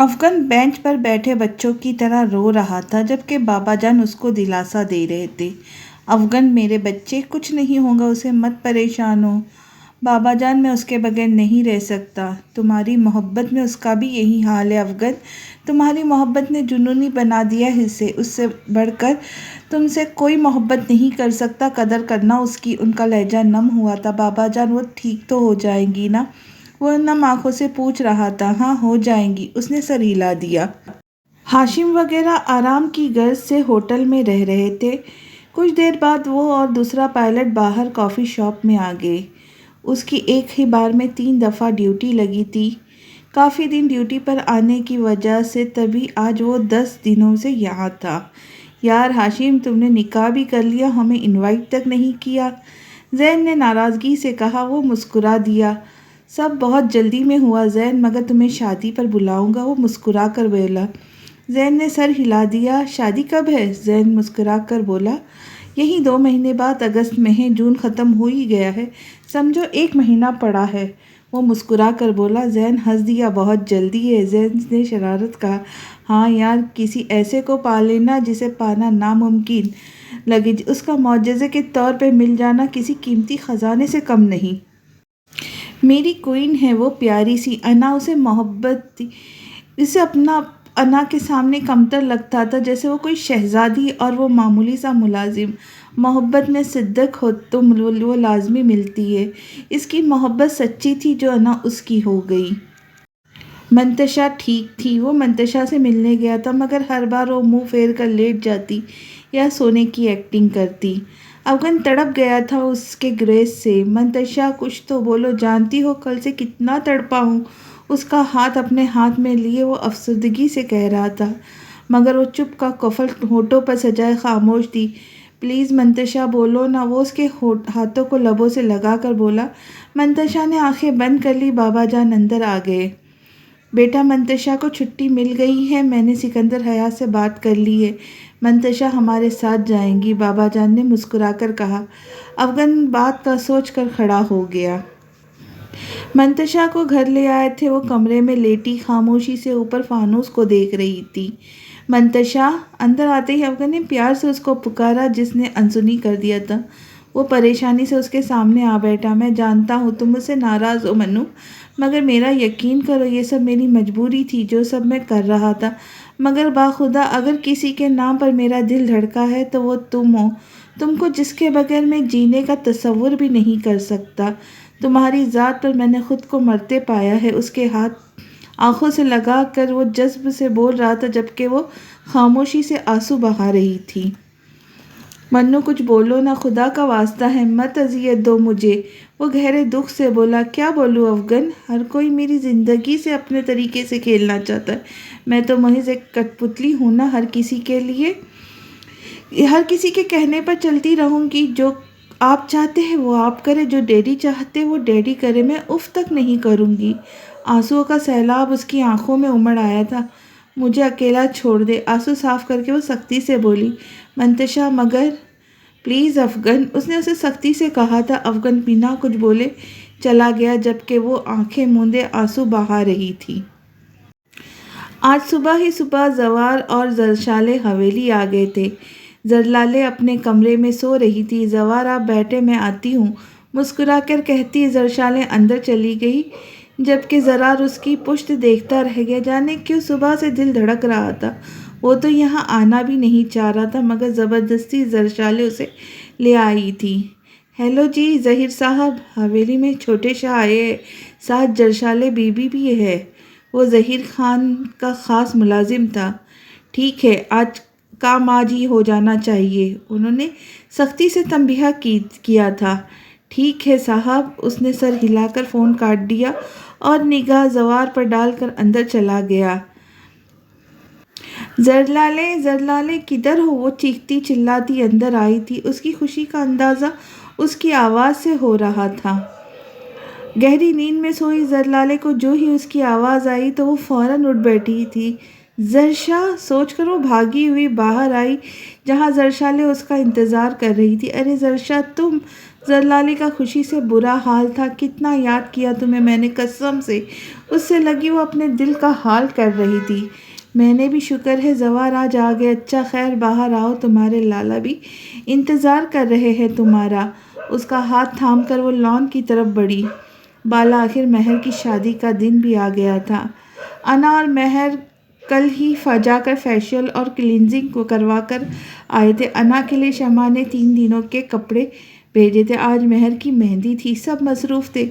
Afghan bench پر بیٹھے بچوں کی طرح رو رہا تھا جبکہ بابا جان اس کو دلاسا دے رہے تھے۔ افغان میرے بچے، کچھ نہیں ہوگا اسے، مت پریشان ہو۔ بابا جان، میں اس کے بغیر نہیں رہ سکتا۔ تمہاری محبت میں اس کا بھی یہی حال ہے افغان۔ تمہاری محبت نے جنونی بنا دیا ہے اسے۔ اس سے بڑھ کر تم سے کوئی محبت نہیں کر سکتا۔ قدر کرنا اس کی۔ ان کا لہجہ نم ہوا تھا۔ بابا جان، وہ ٹھیک تو ہو جائیں گی نا؟ وہ نم آنکھوں سے پوچھ رہا تھا۔ ہاں، ہو جائیں گی، اس نے سر ہلا دیا۔ ہاشم وغیرہ آرام کی غرض سے ہوٹل میں رہ رہے تھے۔ کچھ دیر بعد وہ اور دوسرا پائلٹ باہر کافی شاپ میں آ گئے۔ اس کی ایک ہی بار میں 3 دفعہ ڈیوٹی لگی تھی۔ کافی دن ڈیوٹی پر آنے کی وجہ سے تبھی آج وہ 10 دنوں سے یہاں تھا۔ یار ہاشم، تم نے نکاح بھی کر لیا، ہمیں انوائٹ تک نہیں کیا، زین نے ناراضگی سے کہا۔ وہ مسکرا دیا۔ سب بہت جلدی میں ہوا زین، مگر تمہیں شادی پر بلاؤں گا، وہ مسکرا کر بولا۔ زین نے سر ہلا دیا۔ شادی کب ہے؟ زین مسکرا کر بولا۔ یہی 2 مہینے بعد، اگست میں ہے۔ جون ختم ہو ہی گیا ہے، سمجھو 1 مہینہ پڑا ہے، وہ مسکرا کر بولا۔ زین ہنس دیا۔ بہت جلدی ہے، زین نے شرارت کہا۔ ہاں یار، کسی ایسے کو پا لینا جسے پانا ناممکن لگے، اس کا معجزے کے طور پہ مل جانا کسی قیمتی خزانے سے کم نہیں۔ میری کوئن ہے وہ، پیاری سی انا، اسے محبت تھی۔ اسے اپنا انا کے سامنے کمتر لگتا تھا، جیسے وہ کوئی شہزادی اور وہ معمولی سا ملازم۔ محبت میں صدق ہو تو وہ لازمی ملتی ہے۔ اس کی محبت سچی تھی جو انا اس کی ہو گئی۔ منتشا ٹھیک تھی۔ وہ منتشا سے ملنے گیا تھا، مگر ہر بار وہ منہ پھیر کر لیٹ جاتی یا سونے کی ایکٹنگ کرتی۔ افغان تڑپ گیا تھا اس کے گریس سے۔ منتشا، کچھ تو بولو، جانتی ہو کل سے کتنا تڑپا ہوں۔ اس کا ہاتھ اپنے ہاتھ میں لیے وہ افسردگی سے کہہ رہا تھا، مگر وہ چپ کا کفل ہونٹوں پر سجائے خاموش تھی۔ پلیز منتشا، بولو نا، وہ اس کے ہاتھوں کو لبوں سے لگا کر بولا۔ منتشا نے آنکھیں بند کر لی۔ بابا جان اندر آ گئے۔ بیٹا، منتشا کو چھٹی مل گئی ہے، میں نے سکندر حیات سے بات کر لی ہے، منتشا ہمارے ساتھ جائیں گی، بابا جان نے مسکرا کر کہا۔ افغان بات کا سوچ کر کھڑا ہو گیا۔ منتشا کو گھر لے آئے تھے۔ وہ کمرے میں لیٹی خاموشی سے اوپر فانوس کو دیکھ رہی تھی۔ منتشا! اندر آتے ہی افغان نے پیار سے اس کو پکارا، جس نے انسنی کر دیا تھا۔ وہ پریشانی سے اس کے سامنے آ بیٹھا۔ میں جانتا ہوں تم مجھ سے ناراض ہو منو، مگر میرا یقین کرو، یہ سب میری مجبوری تھی، جو سب میں کر رہا تھا، مگر باخدا اگر کسی کے نام پر میرا دل دھڑکا ہے تو وہ تم ہو، تم کو، جس کے بغیر میں جینے کا تصور بھی نہیں کر سکتا۔ تمہاری ذات پر میں نے خود کو مرتے پایا ہے۔ اس کے ہاتھ آنکھوں سے لگا کر وہ جذب سے بول رہا تھا، جبکہ وہ خاموشی سے آنسو بہا رہی تھی۔ منو، کچھ بولو نا، خدا کا واسطہ ہے، مت اذیت دو مجھے، وہ گہرے دکھ سے بولا۔ کیا بولوں افغان؟ ہر کوئی میری زندگی سے اپنے طریقے سے کھیلنا چاہتا ہے، میں تو محض ایک کٹ پتلی ہوں نا، ہر کسی کے کہنے پر چلتی رہوں گی۔ جو آپ چاہتے ہیں وہ آپ کرے، جو ڈیڈی چاہتے وہ ڈیڈی کرے، میں اف تک نہیں کروں گی۔ آنسوؤں کا سیلاب اس کی آنکھوں میں امڑ آیا تھا۔ مجھے اکیلا چھوڑ دے، آنسو صاف کر کے وہ سختی سے بولی۔ منتشا، مگر پلیز افغان، اس نے اسے سختی سے کہا تھا۔ افغان بنا کچھ بولے چلا گیا، جبکہ وہ آنکھیں موندے آنسو بہا رہی تھی۔ آج صبح ہی زوار اور زرشالے حویلی آ گئے تھے۔ زرلالے اپنے کمرے میں سو رہی تھی۔ زوار، آپ بیٹھے، میں آتی ہوں، مسکرا کر کہتی زرشالے اندر چلی گئی، جبکہ زرار اس کی پشت دیکھتا رہ گیا۔ جانے کیوں صبح سے دل دھڑک رہا تھا۔ وہ تو یہاں آنا بھی نہیں چاہ رہا تھا، مگر زبردستی زرشالے اسے لے آئی تھی۔ ہیلو جی ظہیر صاحب، حویلی میں چھوٹے شاہ آئے ہیں، ساتھ زرشالے بی بی بھی ہے۔ وہ ظہیر خان کا خاص ملازم تھا۔ ٹھیک ہے، کام آج ہی ہو جانا چاہیے، انہوں نے سختی سے تنبیہ کیا تھا۔ ٹھیک ہے صاحب، اس نے سر ہلا کر فون کاٹ دیا اور نگاہ زوار پر ڈال کر اندر چلا گیا۔ زرلالے کدھر ہو؟ وہ چیختی چلاتی اندر آئی تھی۔ اس کی خوشی کا اندازہ اس کی آواز سے ہو رہا تھا۔ گہری نیند میں سوئی زرلالے کو جو ہی اس کی آواز آئی تو وہ فوراً اٹھ بیٹھی تھی۔ زرشا سوچ کر وہ بھاگی ہوئی باہر آئی جہاں زرشالے اس کا انتظار کر رہی تھی۔ ارے زرشا تم! زرلالے کا خوشی سے برا حال تھا۔ کتنا یاد کیا تمہیں میں نے، قسم سے۔ اس سے لگی وہ اپنے دل کا حال کر رہی تھی۔ میں نے بھی، شکر ہے زوار آج آ گئے۔ اچھا خیر باہر آؤ، تمہارے لالا بھی انتظار کر رہے ہیں تمہارا۔ اس کا ہاتھ تھام کر وہ لان کی طرف بڑھی۔ بالا آخر مہر کی شادی کا دن بھی آ گیا تھا۔ انا اور مہر کل ہی جا کر فیشیل اور کلینزنگ کروا کر آئے تھے۔ انا کے لیے شمع نے 3 دنوں کے کپڑے بھیجے تھے۔ آج مہر کی مہندی تھی، سب مصروف تھے۔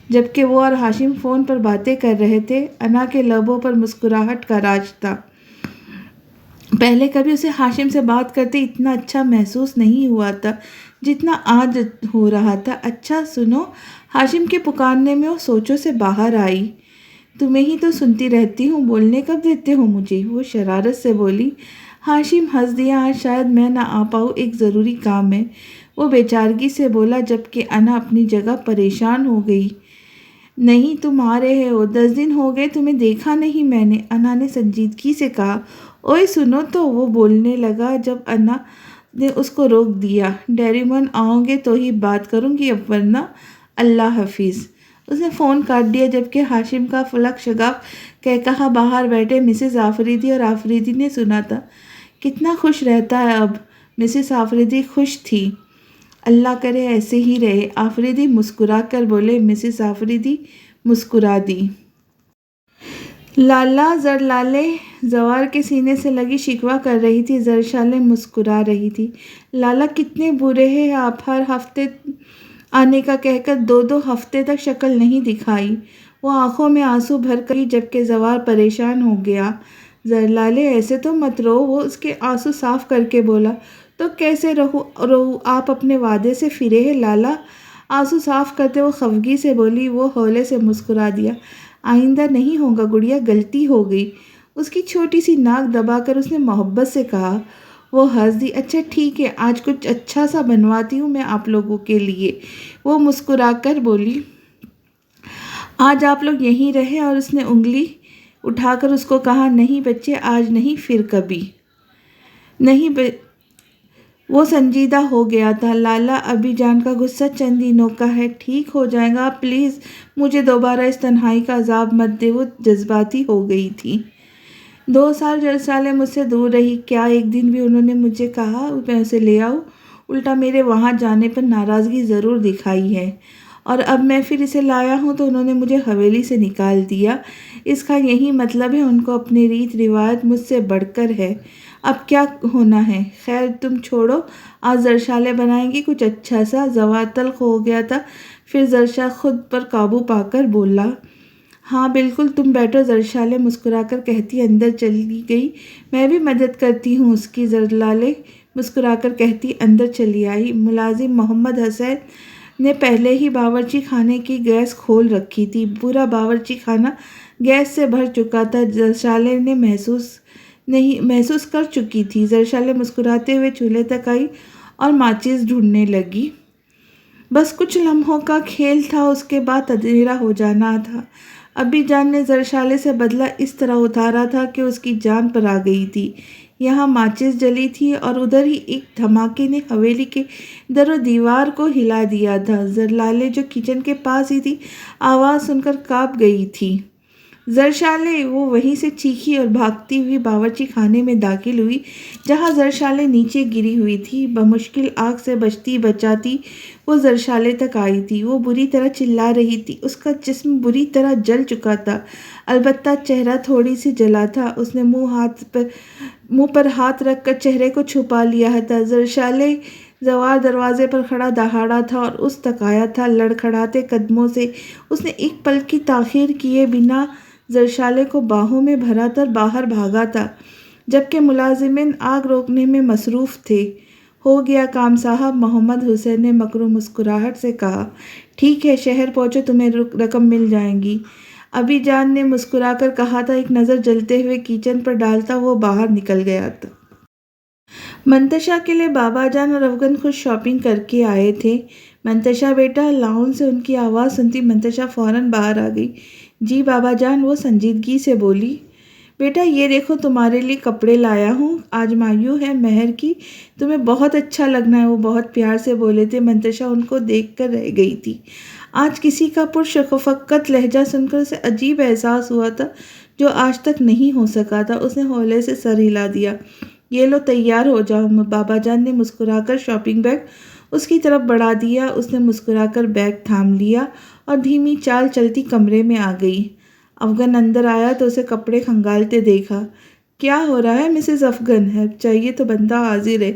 جبکہ وہ اور ہاشم فون پر باتیں کر رہے تھے، انا کے لبوں پر مسکراہٹ کا راج تھا۔ پہلے کبھی اسے ہاشم سے بات کرتے اتنا اچھا محسوس نہیں ہوا تھا جتنا آج ہو رہا تھا۔ اچھا سنو، ہاشم کے پکارنے میں وہ سوچوں سے باہر آئی۔ تمہیں ہی تو سنتی رہتی ہوں، بولنے کب دیتے ہو مجھے؟ وہ شرارت سے بولی۔ ہاشم ہنس دیا۔ آج شاید میں نہ آ پاؤں، ایک ضروری کام ہے، وہ بے چارگی سے بولا، جبکہ انا اپنی جگہ پریشان ہو گئی۔ نہیں تم آ رہے ہو، 10 دن ہو گئے تمہیں دیکھا نہیں میں نے، انا نے سنجیدگی سے کہا۔ اوئے سنو تو، وہ بولنے لگا جب انا نے اس کو روک دیا۔ ڈیری مون آؤں گے تو ہی بات کروں گی، اب ورنہ اللہ حافظ۔ اس نے فون کاٹ دیا، جبکہ ہاشم کا فلک شگاف کہا باہر بیٹھے مسز آفریدی اور آفریدی نے سنا تھا۔ کتنا خوش رہتا ہے اب۔ مسز آفریدی خوش تھی۔ اللہ کرے ایسے ہی رہے، آفریدی مسکرا کر بولے۔ مسز آفریدی مسکرا دی۔ لالا زرلالے زوار کے سینے سے لگی شکوہ کر رہی تھی، زرشالے مسکرا رہی تھی۔ لالا کتنے برے ہیں آپ، ہر ہفتے آنے کا کہہ کر 2 ہفتے تک شکل نہیں دکھائی۔ وہ آنکھوں میں آنسو بھر کر جبکہ زوار پریشان ہو گیا۔ زرلالے ایسے تو مت رو، وہ اس کے آنسو صاف کر کے بولا۔ تو کیسے رہوں، آپ اپنے وعدے سے پھرے ہیں لالا؟ آنسو صاف کرتے وہ خفگی سے بولی۔ وہ ہولے سے مسکرا دیا۔ آئندہ نہیں ہوگا گڑیا، غلطی ہو گئی۔ اس کی چھوٹی سی ناک دبا کر اس نے محبت سے کہا۔ وہ ہنس دی۔ اچھا ٹھیک ہے، آج کچھ اچھا سا بنواتی ہوں میں آپ لوگوں کے لیے، وہ مسکرا کر بولی۔ آج آپ لوگ یہیں رہیں، اور اس نے انگلی اٹھا کر اس کو کہا۔ نہیں بچے، آج نہیں، پھر کبھی نہیں۔ وہ سنجیدہ ہو گیا تھا۔ لالا ابی جان کا غصہ چند دنوں کا ہے، ٹھیک ہو جائے گا، آپ پلیز مجھے دوبارہ اس تنہائی کا عذاب مت دے۔ وہ جذباتی ہو گئی تھی۔ 2 سال زرسالے مجھ سے دور رہی، کیا ایک دن بھی انہوں نے مجھے کہا میں اسے لے آؤں؟ الٹا میرے وہاں جانے پر ناراضگی ضرور دکھائی ہے، اور اب میں پھر اسے لایا ہوں تو انہوں نے مجھے حویلی سے نکال دیا۔ اس کا یہی مطلب ہے ان کو اپنی ریت روایت مجھ سے بڑھ کر ہے۔ اب کیا ہونا ہے؟ خیر تم چھوڑو، آج زرشالے بنائیں گی کچھ اچھا سا۔ زوار تلخ ہو گیا تھا، پھر زرشا خود پر قابو پا کر بولا۔ ہاں بالکل، تم بیٹھو، زرشالے مسکرا کر کہتی اندر چلی گئی۔ میں بھی مدد کرتی ہوں اس کی، زرلالے مسکرا کر کہتی اندر چلی آئی۔ ملازم محمد حسین نے پہلے ہی باورچی خانے کی گیس کھول رکھی تھی، پورا باورچی خانہ گیس سے بھر چکا تھا، زرشالے نے محسوس کر چکی تھی۔ زرشالے مسکراتے ہوئے چولہے تک آئی اور ماچس ڈھونڈنے لگی۔ بس کچھ لمحوں کا کھیل تھا، اس کے بعد اندھیرا ہو جانا تھا۔ ابی جان نے زرشالے سے بدلہ اس طرح اتارا تھا کہ اس کی جان پر آ گئی تھی۔ یہاں ماچس جلی تھی اور ادھر ہی ایک دھماکے نے حویلی کے در و دیوار کو ہلا دیا تھا۔ زرلالے جو کچن کے پاس ہی تھی، آواز سن کر کانپ گئی تھی۔ زرشالے! وہ وہیں سے چیخی اور بھاگتی ہوئی باورچی خانے میں داخل ہوئی جہاں زرشالے نیچے گری ہوئی تھی۔ بمشکل آگ سے بچتی بچاتی وہ زرشالے تک آئی تھی۔ وہ بری طرح چلا رہی تھی، اس کا جسم بری طرح جل چکا تھا، البتہ چہرہ تھوڑی سی جلا تھا۔ اس نے منہ پر ہاتھ رکھ کر چہرے کو چھپا لیا تھا۔ زرشالے! زوار دروازے پر کھڑا دہاڑا تھا اور اس تک آیا تھا۔ لڑکھڑاتے قدموں سے اس نے ایک پل کی تاخیر کیے بنا زرشالے کو باہوں میں بھرا کر باہر بھاگا تھا، جبکہ ملازمین آگ روکنے میں مصروف تھے۔ ہو گیا کام صاحب، محمد حسین نے مکرو مسکراہٹ سے کہا۔ ٹھیک ہے، شہر پہنچو، تمہیں رقم مل جائے گی، ابی جان نے مسکرا کر کہا تھا۔ ایک نظر جلتے ہوئے کچن پر ڈالتا وہ باہر نکل گیا تھا۔ منتشا کے لیے بابا جان اور افغن خود شاپنگ کر کے آئے تھے۔ منتشا بیٹا، لاؤن سے ان کی آواز سنتی منتشا فوراً باہر آ گئی۔ جی بابا جان، وہ سنجیدگی سے بولی۔ بیٹا یہ دیکھو تمہارے لیے کپڑے لایا ہوں، آج مایو ہے مہر کی، تمہیں بہت اچھا لگنا ہے۔ وہ بہت پیار سے بولے تھے۔ منتشا ان کو دیکھ کر رہ گئی تھی۔ آج کسی کا پرشفقت لہجہ سن کر اسے عجیب احساس ہوا تھا جو آج تک نہیں ہو سکا تھا۔ اس نے ہولے سے سر ہلا دیا۔ یہ لو تیار ہو جاؤ۔ بابا جان نے مسکرا کر شاپنگ بیگ اس کی طرف بڑھا دیا۔ اس نے مسکرا کر بیگ تھام لیا اور دھیمی چال چلتی کمرے میں آ گئی۔ افغن اندر آیا تو اسے کپڑے کھنگالتے دیکھا۔ کیا ہو رہا ہے مسز افغن؟ ہیلپ چاہیے تو بندہ حاضر ہے۔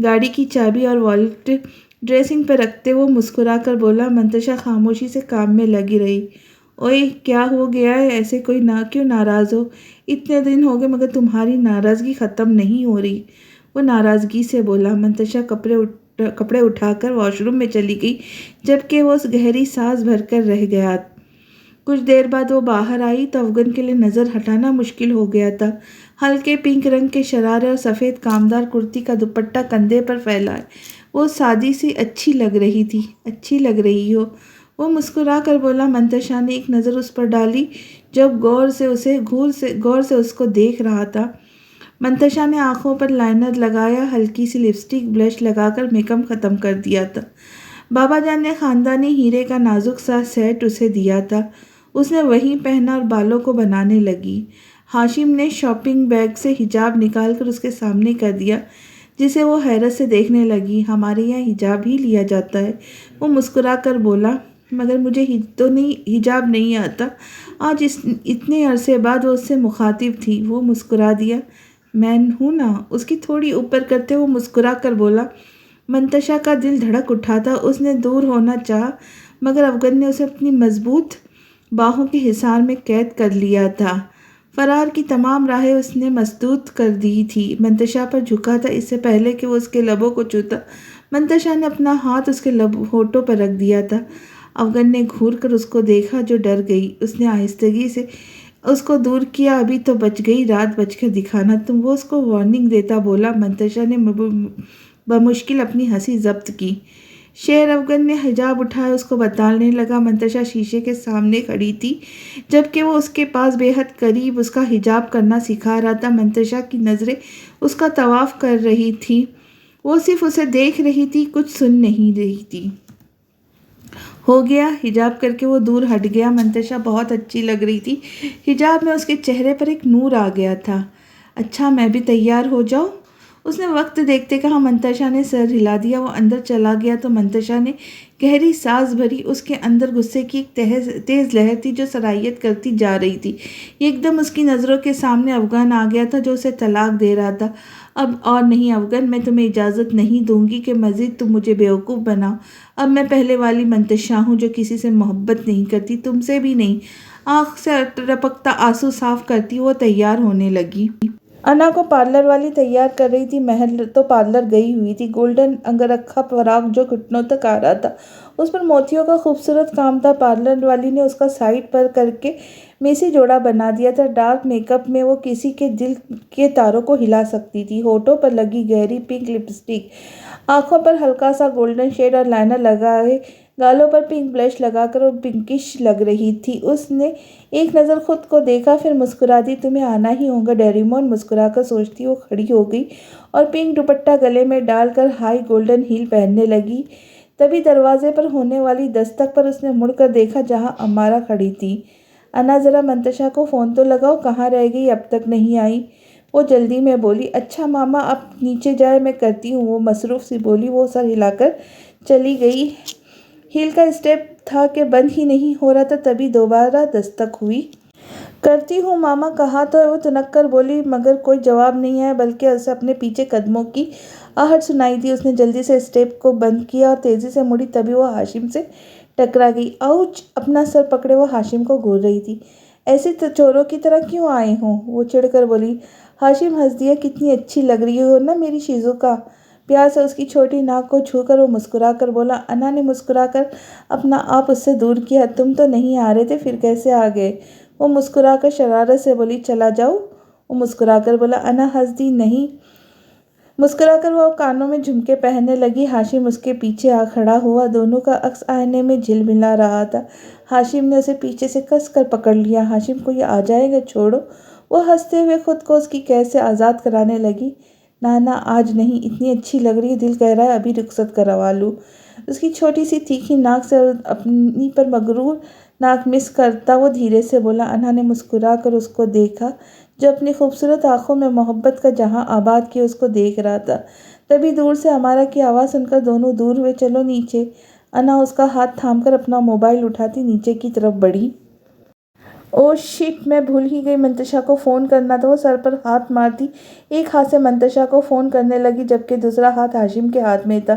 گاڑی کی چابی اور والٹ ڈریسنگ پہ رکھتے وہ مسکرا کر بولا۔ منتشا خاموشی سے کام میں لگی رہی۔ اوئے کیا ہو گیا ہے؟ ایسے کوئی کیوں ناراض ہو؟ اتنے دن ہو گئے مگر تمہاری ناراضگی ختم نہیں ہو رہی، وہ ناراضگی سے بولا۔ منتشا کپڑے اٹھا کر واش روم میں چلی گئی جبکہ وہ گہری سانس بھر کر رہ گیا۔ کچھ دیر بعد وہ باہر آئی تو افغن کے لیے نظر ہٹانا مشکل ہو گیا تھا۔ ہلکے پنک رنگ کے شرارے اور سفید کامدار کرتی کا دوپٹہ کندھے پر پھیلا ہے۔ وہ سادی سی اچھی لگ رہی تھی۔ اچھی لگ رہی ہو، وہ مسکرا کر بولا۔ منتشا نے ایک نظر اس پر ڈالی جب غور سے اس کو دیکھ رہا تھا۔ منتشا نے آنکھوں پر لائنر لگایا، ہلکی سی لپسٹک بلش لگا کر میک اپ ختم کر دیا تھا۔ بابا جان نے خاندانی ہیرے کا نازک سا سیٹ اسے دیا تھا، اس نے وہی پہنا اور بالوں کو بنانے لگی۔ ہاشم نے شاپنگ بیگ سے حجاب نکال کر اس کے سامنے کر دیا جسے وہ حیرت سے دیکھنے لگی۔ ہمارے یہاں حجاب ہی لیا جاتا ہے، وہ مسکرا کر بولا۔ مگر مجھے حجاب نہیں آتا۔ آج اتنے عرصے بعد وہ اس سے مخاطب تھی۔ وہ مسکرا دیا۔ میں ہوں نا، اس کی تھوڑی اوپر کرتے وہ مسکرا کر بولا۔ منتشا کا دل دھڑک اٹھا تھا۔ اس نے دور ہونا چاہا مگر افغن نے اسے اپنی مضبوط باہوں کے حصار میں قید کر لیا تھا۔ فرار کی تمام راہیں اس نے مسدود کر دی تھی۔ منتشا پر جھکا تھا اس سے پہلے کہ وہ اس کے لبوں کو چھوتا۔ منتشا نے اپنا ہاتھ اس کے ہونٹوں پر رکھ دیا تھا۔ افغن نے گھور کر اس کو دیکھا جو ڈر گئی۔ اس نے آہستگی سے اس کو دور کیا۔ ابھی تو بچ گئی رات، بچ کر دکھانا تم، وہ اس کو وارننگ دیتا بولا۔ منتشا نے بمشکل اپنی ہنسی ضبط کی۔ شیر افغن نے حجاب اٹھایا، اس کو بتانے لگا۔ منتشا شیشے کے سامنے کھڑی تھی جبکہ وہ اس کے پاس بے حد قریب اس کا حجاب کرنا سکھا رہا تھا۔ منتشا کی نظریں اس کا طواف کر رہی تھیں، وہ صرف اسے دیکھ رہی تھی، کچھ سن نہیں رہی تھی۔ ہو گیا، حجاب کر کے وہ دور ہٹ گیا۔ منتشا بہت اچھی لگ رہی تھی، حجاب میں اس کے چہرے پر ایک نور آ گیا تھا۔ اچھا میں بھی تیار ہو جاؤں؟ اس نے وقت دیکھتے کہا۔ منتشا نے سر ہلا دیا۔ وہ اندر چلا گیا تو منتشا نے گہری سانس بھری۔ اس کے اندر غصے کی ایک تیز لہر تھی جو سرایت کرتی جا رہی تھی۔ ایک دم اس کی نظروں کے سامنے افغان آ گیا تھا جو اسے طلاق دے رہا تھا۔ اب اور نہیں افغان، میں تمہیں اجازت نہیں دوں گی کہ مزید تم مجھے بیوقوف بناؤ۔ اب میں پہلے والی منتشا ہوں جو کسی سے محبت نہیں کرتی، تم سے بھی نہیں۔ آنکھ سے ٹپکتا آنسو صاف کرتی وہ تیار ہونے لگی۔ انا کو پارلر والی تیار کر رہی تھی۔ مہر تو پارلر گئی ہوئی تھی۔ گولڈن انگرکھا فراق جو گھٹنوں تک آ رہا تھا، اس پر موتیوں کا خوبصورت کام تھا۔ پارلر والی نے اس کا سائڈ پر کر کے میسی جوڑا بنا دیا تھا۔ ڈارک میک اپ میں وہ کسی کے دل کے تاروں کو ہلا سکتی تھی۔ ہونٹوں پر لگی گہری پنک لپسٹک، آنکھوں پر ہلکا سا گولڈن شیڈ اور لائنر لگائے، گالوں پر پنک بلش لگا کر وہ پنکش لگ رہی تھی۔ اس نے ایک نظر خود کو دیکھا پھر مسکرا دی۔ تمہیں آنا ہی ہوگا ڈیریمون، مسکرا کر سوچتی وہ کھڑی ہو گئی اور پنک دوپٹہ گلے میں ڈال کر ہائی گولڈن ہیل پہننے لگی۔ تبھی دروازے پر ہونے والی دستک پر اس نے مڑ کر دیکھا جہاں امارا کھڑی تھی۔ انا ذرا منتشا کو فون تو لگاؤ، کہاں رہ گئی، اب تک نہیں آئی؟ وہ جلدی میں بولی۔ اچھا ماما آپ نیچے جائیں، میں کرتی ہوں، وہ مصروف سی بولی۔ وہ سر ہلا کر چلی گئی۔ ہیل کا اسٹیپ تھا کہ بند ہی نہیں ہو رہا تھا، تبھی دوبارہ دستک ہوئی۔ کرتی ہوں ماما کہا تو وہ تنک کر بولی مگر کوئی جواب نہیں آیا بلکہ اسے اپنے پیچھے قدموں کی آہٹ سنائی دی۔ اس نے جلدی سے اسٹیپ کو بند کیا اور تیزی سے مڑی، تبھی وہ ہاشم سے ٹکرا گئی۔ آؤچ! اپنا سر پکڑے وہ ہاشم کو گھور رہی تھی۔ ایسے چوروں کی طرح کیوں آئے ہوں؟ وہ چڑھ کر بولی۔ ہاشم ہنس دیا۔ کتنی اچھی لگ رہی ہو نا میری شیزوکا۔ پیار سے اس کی چھوٹی ناک کو چھو کر وہ مسکرا کر بولا۔ انا نے مسکرا کر اپنا آپ اس سے دور کیا۔ تم تو نہیں آ رہے تھے، پھر کیسے آ گئے؟ وہ مسکرا کر شرارت سے بولی۔ چلا جاؤں؟ وہ مسکرا کر بولا۔ انا ہنس دی۔ نہیں۔ مسکرا کر وہ کانوں میں جھمکے پہننے لگی۔ ہاشم اس کے پیچھے آ کھڑا ہوا۔ دونوں کا عکس آئینے میں جھلملا رہا تھا۔ ہاشم نے اسے پیچھے سے کس کر پکڑ لیا۔ ہاشم کوئی آ جائے گا، چھوڑو۔ وہ ہنستے ہوئے خود کو اس کی قید سے آزاد کرانے لگی۔ نانا آج نہیں، اتنی اچھی لگ رہی ہے، دل کہہ رہا ہے ابھی رخصت کروا لوں۔ اس کی چھوٹی سی تیکھی ناک سے اپنی پر مغرور ناک مس کرتا وہ دھیرے سے بولا۔ انا نے مسکرا کر اس کو دیکھا جو اپنی خوبصورت آنکھوں میں محبت کا جہاں آباد کیے اس کو دیکھ رہا تھا۔ تبھی دور سے امارا کی آواز سن کر دونوں دور ہوئے۔ چلو نیچے۔ انا اس کا ہاتھ تھام کر اپنا موبائل اٹھاتی نیچے کی طرف بڑھی۔ او شٹ، میں بھول ہی گئی، منتشا کو فون کرنا تھا۔ وہ سر پر ہاتھ مارتی ایک ہاتھ سے منتشا کو فون کرنے لگی جبکہ دوسرا ہاتھ ہاشم کے ہاتھ میں تھا۔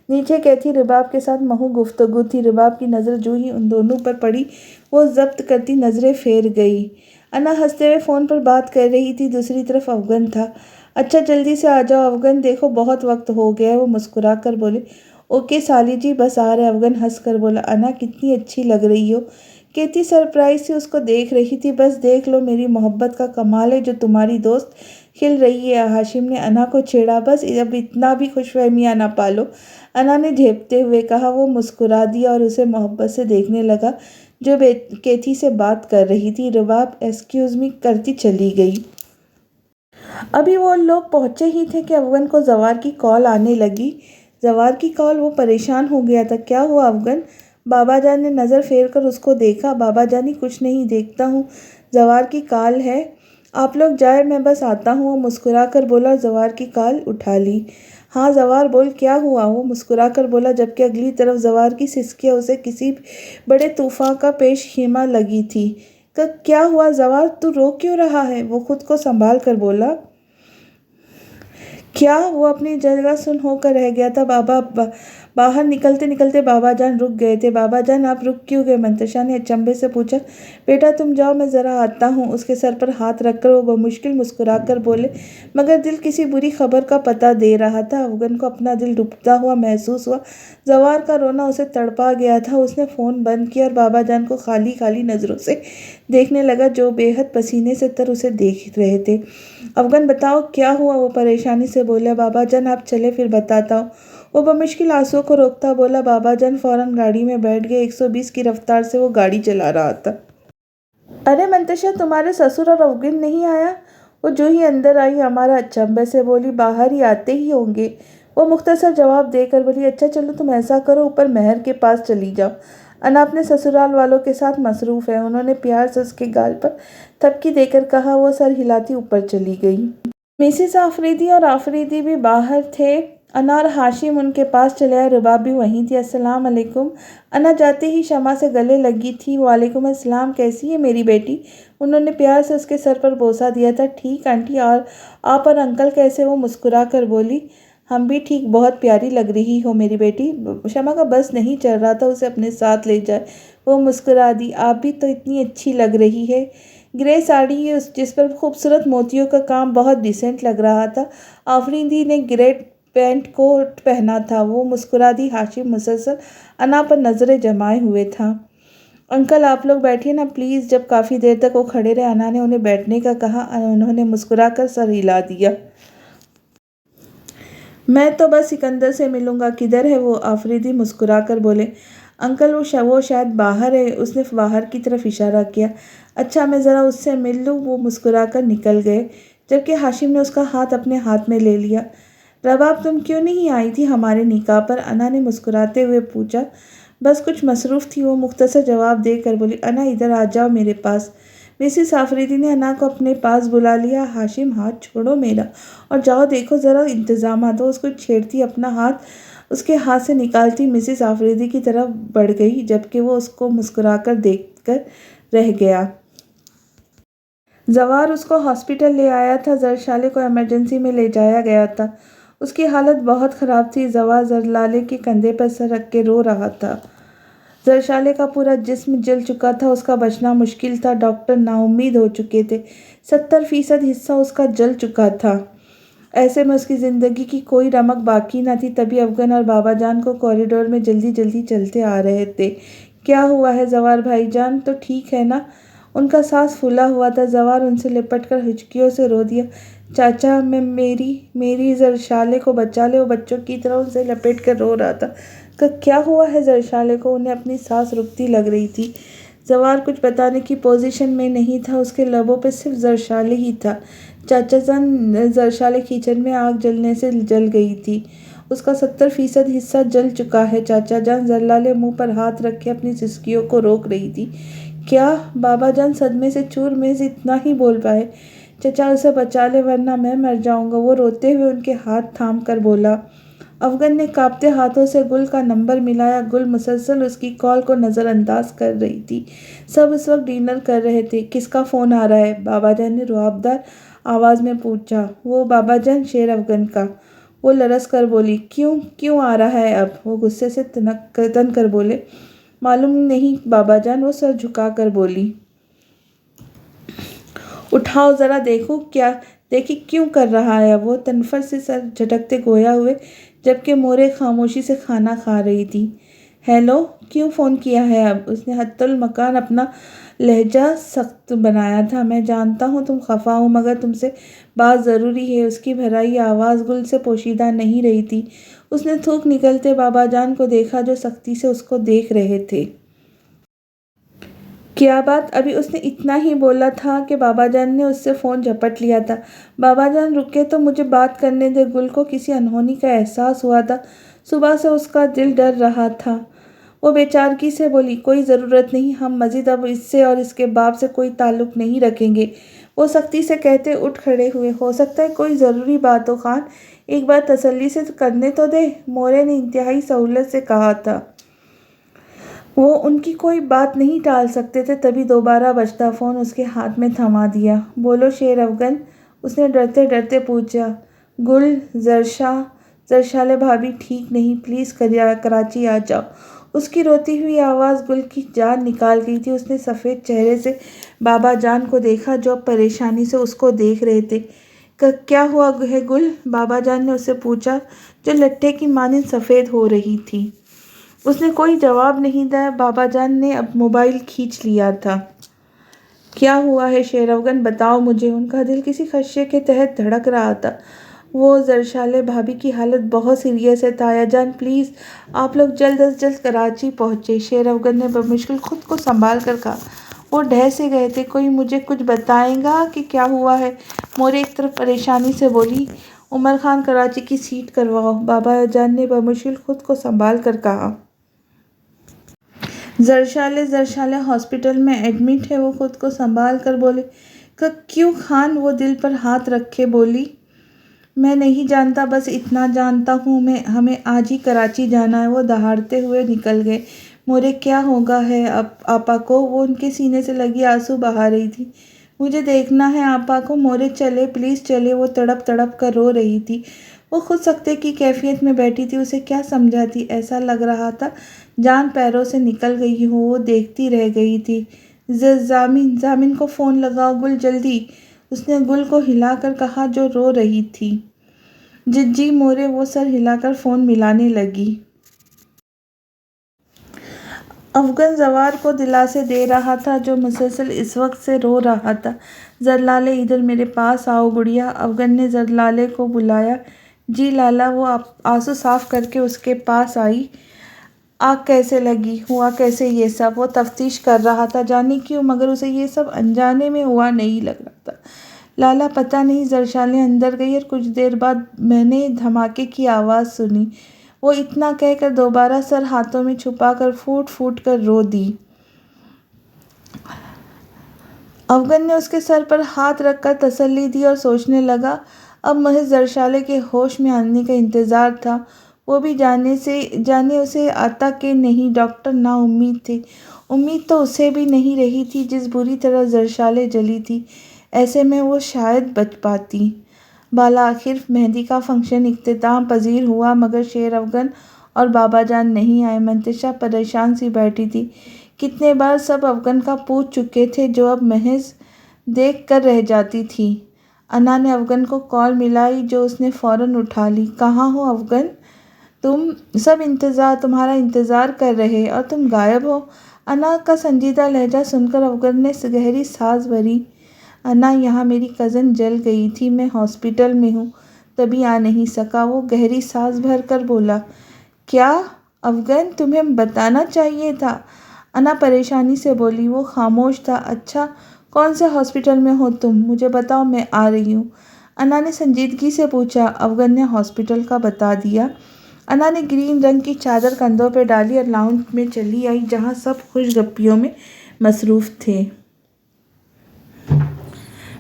نیچے کیتھی رباب کے ساتھ محو گفتگو تھی۔ رباب کی نظر جو ہی ان دونوں پر پڑی وہ ضبط کرتی نظریں پھیر گئی۔ انا ہنستے ہوئے فون پر بات کر رہی تھی، دوسری طرف افغان تھا۔ اچھا جلدی سے آ جاؤ افغان، دیکھو بہت وقت ہو گیا ہے، وہ مسکرا کر بولے۔ اوکے سالی جی، بس آ رہے، افغان ہنس کر بولا۔ انا کتنی اچھی لگ رہی ہو، کیتھی سرپرائز سے اس کو دیکھ رہی تھی۔ بس دیکھ لو میری محبت کا کمال ہے جو تمہاری دوست کھل رہی ہے۔ ہاشم نے انا کو چھیڑا۔ بس اب اتنا بھی خوش فہمیاں نہ پالو، انا نے جھیپتے ہوئے کہا۔ وہ مسکرا دیا اور اسے محبت سے دیکھنے لگا جو کیتھی سے بات کر رہی تھی۔ رباب ایکسکیوز می کرتی چلی گئی۔ ابھی وہ لوگ پہنچے ہی تھے کہ افغان کو زوار کی کال آنے لگی۔ زوار کی کال؟ وہ پریشان ہو گیا تھا۔ کیا ہوا افغان؟ بابا جان نے نظر پھیر کر اس کو دیکھا۔ بابا جانی کچھ نہیں، دیکھتا ہوں، زوار کی کال ہے، آپ لوگ جائیں میں بس آتا ہوں، وہ مسکرا کر بولا اور زوار کی کال اٹھا لی۔ ہاں زوار بول، کیا ہوا؟ وہ مسکرا کر بولا جبکہ اگلی طرف زوار کی سسکیاں اسے کسی بڑے طوفان کا پیش خیمہ لگی تھی۔ کیا ہوا زوار، تو رو کیوں رہا ہے؟ وہ خود کو سنبھال کر بولا۔ کیا؟ وہ اپنی جگہ سن ہو کر رہ گیا تھا۔ باہر نکلتے نکلتے بابا جان رک گئے تھے۔ بابا جان آپ رک کیوں گئے؟ منتشا نے اچنبھے سے پوچھا۔ بیٹا تم جاؤ، میں ذرا آتا ہوں، اس کے سر پر ہاتھ رکھ کر وہ بمشکل مسکرا کر بولے، مگر دل کسی بری خبر کا پتہ دے رہا تھا۔ افغان کو اپنا دل ڈوبتا ہوا محسوس ہوا۔ زوار کا رونا اسے تڑپا گیا تھا۔ اس نے فون بند کیا اور بابا جان کو خالی خالی نظروں سے دیکھنے لگا جو بے حد پسینے سے تر اسے دیکھ رہے تھے۔ افغان بتاؤ کیا ہوا؟ وہ پریشانی سے بولا۔ بابا جان آپ چلے پھر بتاتا ہوں، وہ بمشکل آنسوؤں کو روکتا بولا۔ بابا جان فوراً گاڑی میں بیٹھ گئے۔ 120 کی رفتار سے وہ گاڑی چلا رہا تھا۔ ارے منتشا، تمہارے سسر اور افغان نہیں آیا؟ وہ جو ہی اندر آئی امارا اچنبھے سے بولی۔ باہر ہی آتے ہی ہوں گے، وہ مختصر جواب دے کر بولی۔ اچھا چلو تم ایسا کرو، اوپر مہر کے پاس چلی جاؤ، انا اپنے سسرال والوں کے ساتھ مصروف ہے، انہوں نے پیار سے اس کے گال پر تھپکی دے کر کہا۔ وہ سر ہلاتی اوپر چلی گئی۔ مسز آفریدی اور آفریدی بھی باہر تھے۔ انا اور ہاشم ان کے پاس چلے آئے۔ رباب بھی وہیں تھی۔ السلام علیکم۔ انا جاتے ہی شمع سے گلے لگی تھی۔ وعلیکم السلام، کیسی ہے میری بیٹی؟ انہوں نے پیار سے اس کے سر پر بوسہ دیا تھا۔ ٹھیک آنٹی، اور آپ اور انکل کیسے؟ وہ مسکرا کر بولی۔ ہم بھی ٹھیک، بہت پیاری لگ رہی ہو میری بیٹی۔ شمع کا بس نہیں چل رہا تھا اسے اپنے ساتھ لے جائے۔ وہ مسکرا دی۔ آپ بھی تو اتنی اچھی لگ رہی ہے۔ گرے ساڑی جس پر خوبصورت موتیوں کا کام بہت ڈیسنٹ لگ رہا تھا۔ آفریدی نے گرے پینٹ کوٹ پہنا تھا۔ وہ مسکرا دی۔ ہاشم مسلسل انا پر نظریں جمائے ہوئے تھا۔ انکل آپ لوگ بیٹھیے نا پلیز۔ جب کافی دیر تک وہ کھڑے رہے انا نے انہیں بیٹھنے کا کہا۔ انہوں نے مسکرا کر سر ہلا دیا۔ میں تو بس سکندر سے ملوں گا، کدھر ہے وہ؟ آفریدی مسکرا کر بولے۔ انکل وہ شاید باہر ہے، اس نے باہر کی طرف اشارہ کیا۔ اچھا میں ذرا اس سے مل لوں۔ وہ مسکرا کر نکل گئے جبکہ ہاشم نے اس کا ہاتھ اپنے ہاتھ میں لے لیا۔ رباب تم کیوں نہیں آئی تھی ہمارے نکاح پر؟ انا نے مسکراتے ہوئے پوچھا۔ بس کچھ مصروف تھی، وہ مختصر جواب دے کر بولی۔ انا ادھر آ جاؤ میرے پاس۔ مسز آفریدی نے انا کو اپنے پاس بلا لیا۔ ہاشم ہاتھ چھوڑو میرا اور جاؤ دیکھو ذرا انتظامات۔ وہ اس کو چھیڑتی اپنا ہاتھ اس کے ہاتھ سے نکالتی مسز آفریدی کی طرف بڑھ گئی جبکہ وہ اس کو مسکرا کر دیکھ کر رہ گیا۔ زوار اس کو ہاسپٹل لے آیا تھا۔ زرشالے کو ایمرجنسی میں لے جایا گیا تھا۔ اس کی حالت بہت خراب تھی۔ زوار زرلالے کے کندھے پر سر رکھ کے رو رہا تھا۔ زرشالے کا پورا جسم جل چکا تھا، اس کا بچنا مشکل تھا۔ ڈاکٹر ناامید ہو چکے تھے، 70% حصہ اس کا جل چکا تھا۔ ایسے میں اس کی زندگی کی کوئی رمق باقی نہ تھی۔ تبھی افغان اور بابا جان کو کوریڈور میں جلدی جلدی چلتے آ رہے تھے۔ کیا ہوا ہے زوار بھائی جان، تو ٹھیک ہے نا؟ ان کا سانس پھولا ہوا تھا۔ زوار ان سے لپٹ کر ہچکیوں سے رو دیا۔ چاچا میری زرشالے کو بچا لے۔ وہ بچوں کی طرح ان سے لپٹ کر رو رہا تھا۔ کیا ہوا ہے زرشالے کو؟ انہیں اپنی سانس رکتی لگ رہی تھی۔ زوار کچھ بتانے کی پوزیشن میں نہیں تھا، اس کے لبوں پہ صرف زرشالے ہی تھا۔ چاچا جان، زرشالے کچن میں آگ جلنے سے جل گئی تھی۔ اس کا 70% حصہ جل چکا ہے چاچا جان۔ زرلالے منہ پر ہاتھ رکھے اپنی سسکیوں کو روک رہی تھی۔ کیا؟ بابا جان صدمے سے چور میز اتنا ہی بول پائے۔ چچا اسے بچا لے ورنہ میں مر جاؤں گا، وہ روتے ہوئے ان کے ہاتھ تھام کر بولا۔ افغان نے کانپتے ہاتھوں سے گل کا نمبر ملایا۔ گل مسلسل اس کی کال کو نظر انداز کر رہی تھی۔ سب اس وقت ڈنر کر رہے تھے۔ کس کا فون آ رہا ہے؟ بابا جان نے رعبدار آواز میں پوچھا۔ وہ بابا جان، شیر افغان کا۔ وہ لرز کر بولی۔ کیوں آ رہا ہے اب؟ وہ غصے سے تن کر بولے۔ معلوم نہیں بابا جان، وہ سر جھکا کر بولی۔ اٹھاؤ ذرا دیکھی کیوں کر رہا ہے وہ؟ تنفر سے سر جھٹکتے گویا ہوئے جبکہ مورے خاموشی سے کھانا کھا رہی تھی۔ ہیلو، کیوں فون کیا ہے اب؟ اس نے حتی المکان اپنا لہجہ سخت بنایا تھا۔ میں جانتا ہوں تم خفا ہو مگر تم سے بات ضروری ہے۔ اس کی بھرائی آواز گل سے پوشیدہ نہیں رہی تھی۔ اس نے تھوک نکلتے بابا جان کو دیکھا جو سختی سے اس کو دیکھ رہے تھے۔ کیا بات؟ ابھی اس نے اتنا ہی بولا تھا کہ بابا جان نے اس سے فون جھپٹ لیا تھا۔ بابا جان رکے تو مجھے بات کرنے دے۔ گل کو کسی انہونی کا احساس ہوا تھا۔ صبح سے اس کا دل ڈر رہا تھا۔ وہ بے چارگی سے بولی۔ کوئی ضرورت نہیں، ہم مزید اب اس سے اور اس کے باپ سے کوئی تعلق نہیں رکھیں گے۔ وہ سختی سے کہتے اٹھ کھڑے ہوئے۔ ہو سکتا ہے کوئی ضروری بات ہو خان، ایک بار تسلی سے کرنے تو دے، مورے نے انتہائی سہولت سے کہا تھا۔ وہ ان کی کوئی بات نہیں ٹال سکتے تھے۔ تبھی دوبارہ بجتا فون اس کے ہاتھ میں تھما دیا۔ بولو شیر افغان، اس نے ڈرتے ڈرتے پوچھا۔ گل، زرشالے بھابی ٹھیک نہیں، پلیز کراچی آ جاؤ۔ اس کی روتی ہوئی آواز گل کی جان نکال گئی تھی۔ اس نے سفید چہرے سے بابا جان کو دیکھا جو اب پریشانی سے اس کو دیکھ رہے تھے۔ کیا ہوا ہے گل؟ بابا جان نے اس سے پوچھا جو لٹھے کی مانند سفید ہو رہی تھی۔ اس نے کوئی جواب نہیں دیا۔ بابا جان نے اب موبائل کھینچ لیا تھا۔ کیا ہوا ہے شیر افغان، بتاؤ مجھے۔ ان کا دل کسی خدشے کے تحت دھڑک رہا تھا۔ وہ زرشالے بھابی کی حالت بہت سیریس ہے تایا جان، پلیز آپ لوگ جلد از جلد کراچی پہنچیں۔ شیر افغان نے بمشکل خود کو سنبھال کر کہا۔ وہ ڈھہ سے گئے تھے۔ کوئی مجھے کچھ بتائے گا کہ کیا ہوا ہے؟ مورے ایک طرف پریشانی سے بولی۔ عمر خان کراچی کی سیٹ کرواؤ، بابا جان نے بمشکل خود کو سنبھال کر کہا۔ زرشالے ہاسپٹل میں ایڈمٹ ہے، وہ خود کو سنبھال کر بولے۔ کیوں خان؟ وہ دل پر ہاتھ رکھے بولی۔ میں نہیں جانتا، بس اتنا جانتا ہوں ہمیں آج ہی کراچی جانا ہے۔ وہ دہاڑتے ہوئے نکل گئے۔ مورے کیا ہوگا ہے آپا کو؟ وہ ان کے سینے سے لگی آنسو بہا رہی تھی۔ مجھے دیکھنا ہے آپا کو۔ مورے چلے، پلیز چلے۔ وہ تڑپ تڑپ کر رو رہی تھی۔ وہ خود سختے کی کیفیت میں بیٹھی تھی۔ اسے کیا سمجھاتی؟ ایسا لگ رہا تھا جان پیروں سے نکل گئی ہو۔ وہ دیکھتی رہ گئی تھی۔ زامن کو فون لگاؤ گل، جلدی، اس نے گل کو ہلا کر کہا جو رو رہی تھی۔ جی مورے، وہ سر ہلا کر فون ملانے لگی۔ افغان زوار کو دلاسے دے رہا تھا جو مسلسل اس وقت سے رو رہا تھا۔ زرلالے ادھر میرے پاس آؤ گڑیا، افغان نے زرلالے کو بلایا۔ جی لالا۔ وہ آنسو صاف کر کے اس کے پاس آئی۔ آگ کیسے لگی؟ ہوا کیسے یہ سب؟ وہ تفتیش کر رہا تھا، جانے کیوں مگر اسے یہ سب انجانے میں ہوا نہیں لگ رہا تھا۔ لالا پتہ نہیں۔ زرشالے اندر گئی اور کچھ دیر بعد میں نے دھماکے کی آواز سنی۔ وہ اتنا کہہ کر دوبارہ سر ہاتھوں میں چھپا کر پھوٹ پھوٹ کر رو دی۔ افغان نے اس کے سر پر ہاتھ رکھ کر تسلی دی اور سوچنے لگا۔ اب محض زرشالے کے ہوش میں آنے کا انتظار تھا، وہ بھی جانے اسے آتا کہ نہیں۔ ڈاکٹر نا امید تھے۔ امید تو اسے بھی نہیں رہی تھی جس بری طرح زرشالے جلی تھی۔ ایسے میں وہ شاید بچ پاتی۔ بالآخر مہندی کا فنکشن اختتام پذیر ہوا مگر شیر افغان اور بابا جان نہیں آئے۔ منتشا پریشان سی بیٹھی تھی۔ کتنے بار سب افغان کا پوچھ چکے تھے جو اب محض دیکھ کر رہ جاتی تھی۔ انا نے افغان کو کال ملائی جو اس نے فوراً اٹھا لی۔ کہاں ہو افغان؟ تمہارا انتظار کر رہے اور تم غائب ہو۔ انا کا سنجیدہ لہجہ سن کر افغان نے گہری سانس بھری۔ انا، یہاں میری کزن جل گئی تھی، میں ہاسپٹل میں ہوں، تبھی آ نہیں سکا۔ وہ گہری سانس بھر کر بولا۔ کیا؟ افغان، تمہیں بتانا چاہیے تھا۔ انا پریشانی سے بولی۔ وہ خاموش تھا۔ اچھا، کون سے ہاسپٹل میں ہو تم؟ مجھے بتاؤ، میں آ رہی ہوں۔ انا نے سنجیدگی سے پوچھا۔ افغن نے ہاسپٹل کا بتا دیا۔ انا نے گرین رنگ کی چادر کندھوں پہ ڈالی اور لاؤنج میں چلی آئی جہاں سب خوش گپیوں میں مصروف تھے۔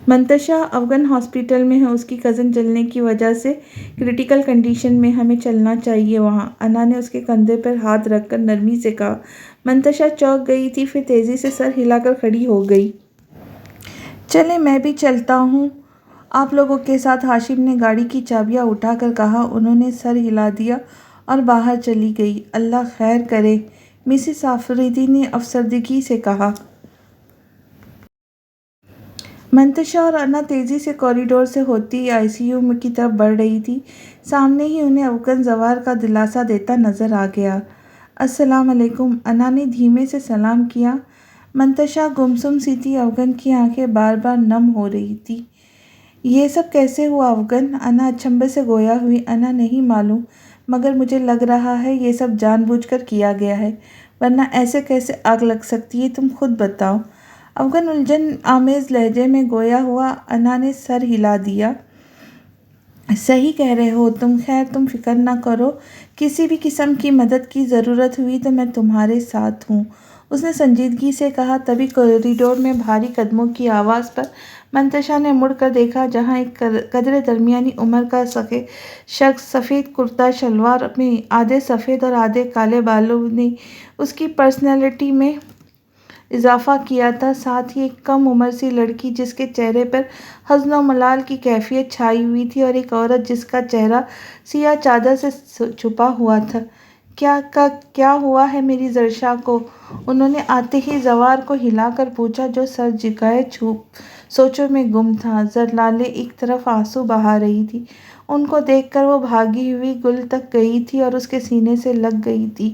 منتشا افغن ہاسپٹل میں ہے، اس کی کزن جلنے کی وجہ سے کریٹیکل کنڈیشن میں، ہمیں چلنا چاہیے وہاں۔ انا نے اس کے کندھے پر ہاتھ رکھ کر نرمی سے کہا۔ منتشا چونک گئی تھی، پھر تیزی سے سر ہلا کر کھڑی ہو گئی۔ چلیں، میں بھی چلتا ہوں آپ لوگوں کے ساتھ، ہاشم نے گاڑی کی چابیاں اٹھا کر کہا۔ انہوں نے سر ہلا دیا اور باہر چلی گئی۔ اللہ خیر کرے، مسز آفریدی نے افسردگی سے کہا۔ منتشا اور انا تیزی سے کوریڈور سے ہوتی آئی سی یو کی طرف بڑھ رہی تھی۔ سامنے ہی انہیں افغان زوار کا دلاسا دیتا نظر آ گیا۔ السلام علیکم، انا نے دھیمے سے سلام کیا۔ منتشا گمسم سی تھی، افغان کی آنکھیں بار بار نم ہو رہی تھیں۔ یہ سب کیسے ہوا افغان؟ انا اچنبھے سے گویا ہوئی۔ انا نہیں معلوم، مگر مجھے لگ رہا ہے یہ سب جان بوجھ کر کیا گیا ہے، ورنہ ایسے کیسے آگ لگ سکتی ہے، تم خود بتاؤ۔ افغان الجھن آمیز لہجے میں گویا ہوا۔ انا نے سر ہلا دیا۔ صحیح کہہ رہے ہو تم، خیر تم فکر نہ کرو، کسی بھی قسم کی مدد کی ضرورت ہوئی تو میں تمہارے ساتھ ہوں، اس نے سنجیدگی سے کہا۔ تبھی کوریڈور میں بھاری قدموں کی آواز پر منتشا نے مڑ کر دیکھا، جہاں ایک قدرے درمیانی عمر کا شخص سفید کرتا شلوار میں آدھے سفید اور آدھے کالے بالوں نے اس کی پرسنالٹی میں اضافہ کیا تھا، ساتھ ہی ایک کم عمر سی لڑکی جس کے چہرے پر حزن و ملال کی کیفیت چھائی ہوئی تھی، اور ایک عورت جس کا چہرہ سیاہ چادر سے چھپا ہوا تھا۔ کیا ہوا ہے میری زرشا کو؟ انہوں نے آتے ہی زوار کو ہلا کر پوچھا، جو سر جھکائے سوچوں میں گم تھا۔ زرلالے ایک طرف آنسو بہا رہی تھی، ان کو دیکھ کر وہ بھاگی ہوئی گل تک گئی تھی اور اس کے سینے سے لگ گئی تھی۔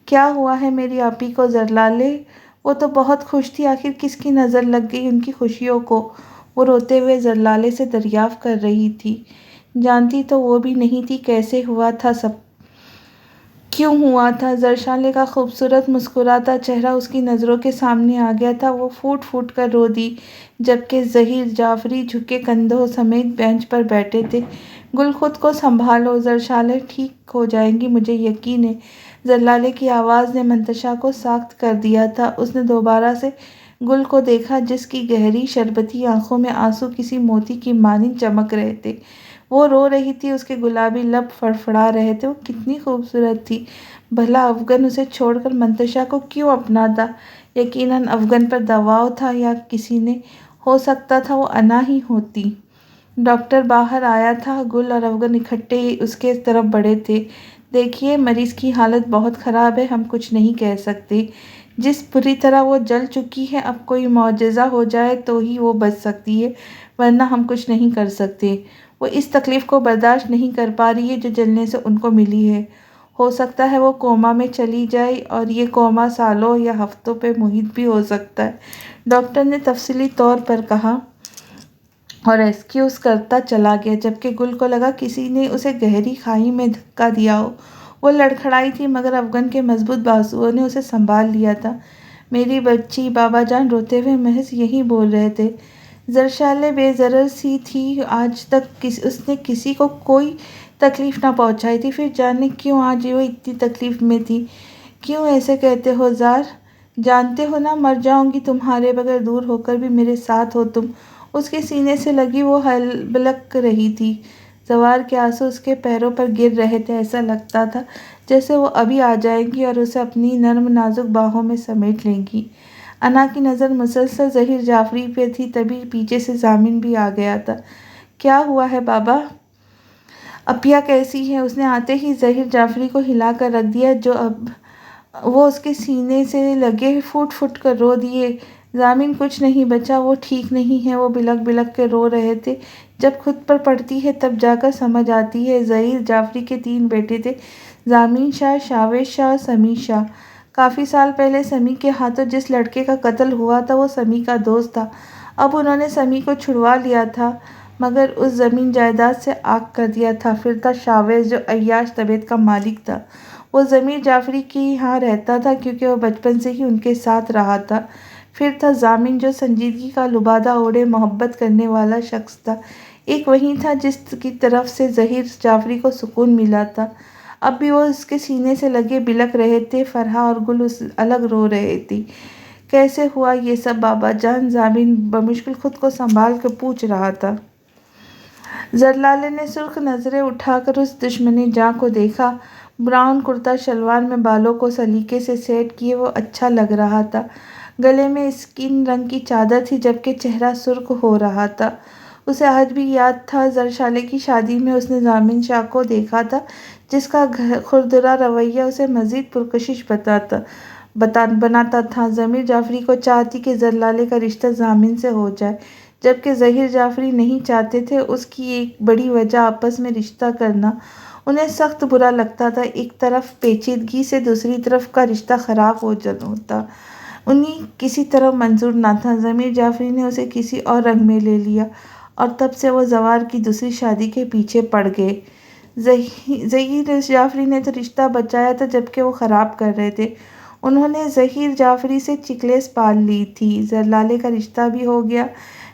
کیا ہوا ہے میری آپی کو زرلالے؟ وہ تو بہت خوش تھی، آخر کس کی نظر لگ گئی ان کی خوشیوں کو؟ وہ روتے ہوئے زرلالے سے دریافت کر رہی تھی۔ جانتی تو وہ بھی نہیں تھی کیسے ہوا تھا سب، کیوں ہوا تھا۔ زرلالے کا خوبصورت مسکراتا چہرہ اس کی نظروں کے سامنے آ گیا تھا۔ وہ پھوٹ پھوٹ کر رو دی، جبکہ ظہیر جعفری جھکے کندھوں سمیت بینچ پر بیٹھے تھے۔ گل، خود کو سنبھالو، زرلالے ٹھیک ہو جائے گی، مجھے یقین ہے۔ زرلالے کی آواز نے منتشا کو ساخت کر دیا تھا۔ اس نے دوبارہ سے گل کو دیکھا، جس کی گہری شربتی آنکھوں میں آنسو کسی موتی کی مانند چمک رہے تھے۔ وہ رو رہی تھی، اس کے گلابی لب فڑفڑا رہے تھے۔ وہ کتنی خوبصورت تھی، بھلا افغان اسے چھوڑ کر منتشا کو کیوں اپناتا؟ یقیناً افغان پر دباؤ تھا یا کسی نے، ہو سکتا تھا وہ انا ہی ہوتی۔ ڈاکٹر باہر آیا تھا۔ گل اور افغان اکٹھے اس کے طرف بڑھے تھے۔ دیکھیے، مریض کی حالت بہت خراب ہے، ہم کچھ نہیں کہہ سکتے۔ جس بری طرح وہ جل چکی ہے، اب کوئی معجزہ ہو جائے تو ہی وہ بچ سکتی ہے، ورنہ ہم کچھ نہیں کر سکتے۔ وہ اس تکلیف کو برداشت نہیں کر پا رہی ہے جو جلنے سے ان کو ملی ہے۔ ہو سکتا ہے وہ کوما میں چلی جائے، اور یہ کوما سالوں یا ہفتوں پہ محیط بھی ہو سکتا ہے، ڈاکٹر نے تفصیلی طور پر کہا، اور ایکسکیوز کرتا چلا گیا، جبکہ گل کو لگا کسی نے اسے گہری کھائی میں دھکا دیا ہو۔ وہ لڑکھڑائی تھی، مگر افغان کے مضبوط بازوؤں نے اسے سنبھال لیا تھا۔ میری بچی، بابا جان روتے ہوئے محض یہی بول رہے تھے۔ زرلالے بے ضرر سی تھی، آج تک اس نے کسی کو کوئی تکلیف نہ پہنچائی تھی، پھر جانے کیوں آج وہ اتنی تکلیف میں تھی۔ کیوں ایسے کہتے ہو زار؟ جانتے ہو نا، مر جاؤں گی تمہارے بغیر، دور ہو کر بھی میرے ساتھ ہو تم۔ اس کے سینے سے لگی وہ ہلبلک رہی تھی۔ زوار کے آنسو اس کے پیروں پر گر رہے تھے، ایسا لگتا تھا جیسے وہ ابھی آ جائیں گی اور اسے اپنی نرم نازک باہوں میں سمیٹ لیں گی۔ انا کی نظر مسلسل ظہیر جعفری پہ تھی، تبھی پیچھے سے ضامن بھی آ گیا تھا۔ کیا ہوا ہے بابا؟ اپیا کیسی ہے؟ اس نے آتے ہی ظہیر جعفری کو ہلا کر رکھ دیا، جو اب وہ اس کے سینے سے لگے پھوٹ پھوٹ کر رو دیے۔ ضامن، کچھ نہیں بچا، وہ ٹھیک نہیں ہے، وہ بلک بلک کے رو رہے تھے۔ جب خود پر پڑتی ہے تب جا کر سمجھ آتی ہے۔ ظہیر جعفری کے 3 بیٹے تھے، ضامن شاہ، شاویز شاہ اور سمیع شاہ۔ کافی سال پہلے سمیع کے ہاتھوں جس لڑکے کا قتل ہوا تھا وہ سمیع کا دوست تھا۔ اب انہوں نے سمیع کو چھڑوا لیا تھا، مگر اس زمین جائیداد سے عاق کر دیا تھا۔ پھر تھا شاویز، جو عیاش طبیعت کا مالک تھا، وہ ضمیر جعفری کے یہاں رہتا تھا کیونکہ وہ بچپن سے ہی ان کے ساتھ رہا تھا۔ پھر تھا ضامن جو سنجیدگی کا لبادہ اوڑھے محبت کرنے والا شخص تھا، ایک وہی تھا جس کی طرف سے ظہیر جعفری کو سکون ملا تھا۔ اب بھی وہ اس کے سینے سے لگے بلک رہے تھے۔ فرحہ اور گل الگ رو رہے تھی۔ کیسے ہوا یہ سب بابا جان؟ ضامن بمشکل خود کو سنبھال کر پوچھ رہا تھا۔ زرلالے نے سرخ نظریں اٹھا کر اس دشمن جاں کو دیکھا۔ براؤن کرتا شلوار میں بالوں کو سلیقے سے سیٹ کیے وہ اچھا لگ رہا تھا۔ گلے میں اسکن رنگ کی چادر تھی جبکہ چہرہ سرخ ہو رہا تھا۔ اسے آج بھی یاد تھا زرشالے کی شادی میں اس نے ضامن شاہ کو دیکھا تھا جس کا کھردرا رویہ اسے مزید پرکشش بناتا تھا۔ ضمیر جعفری کو چاہتی کہ زرلالے کا رشتہ ضامن سے ہو جائے جبکہ ظہیر جعفری نہیں چاہتے تھے۔ اس کی ایک بڑی وجہ آپس میں رشتہ کرنا انہیں سخت برا لگتا تھا۔ ایک طرف پیچیدگی سے دوسری طرف کا رشتہ خراب ہوتا انہیں کسی طرح منظور نہ تھا۔ ضمیر جعفری نے اسے کسی اور رنگ میں لے لیا اور تب سے وہ زوار کی دوسری شادی کے پیچھے پڑ گئے۔ ظہیر جعفری نے تو رشتہ بچایا تھا جبکہ وہ خراب کر رہے تھے۔ انہوں نے ظہیر جعفری سے چکلیس پال لی تھی۔ زرلالے کا رشتہ بھی ہو گیا،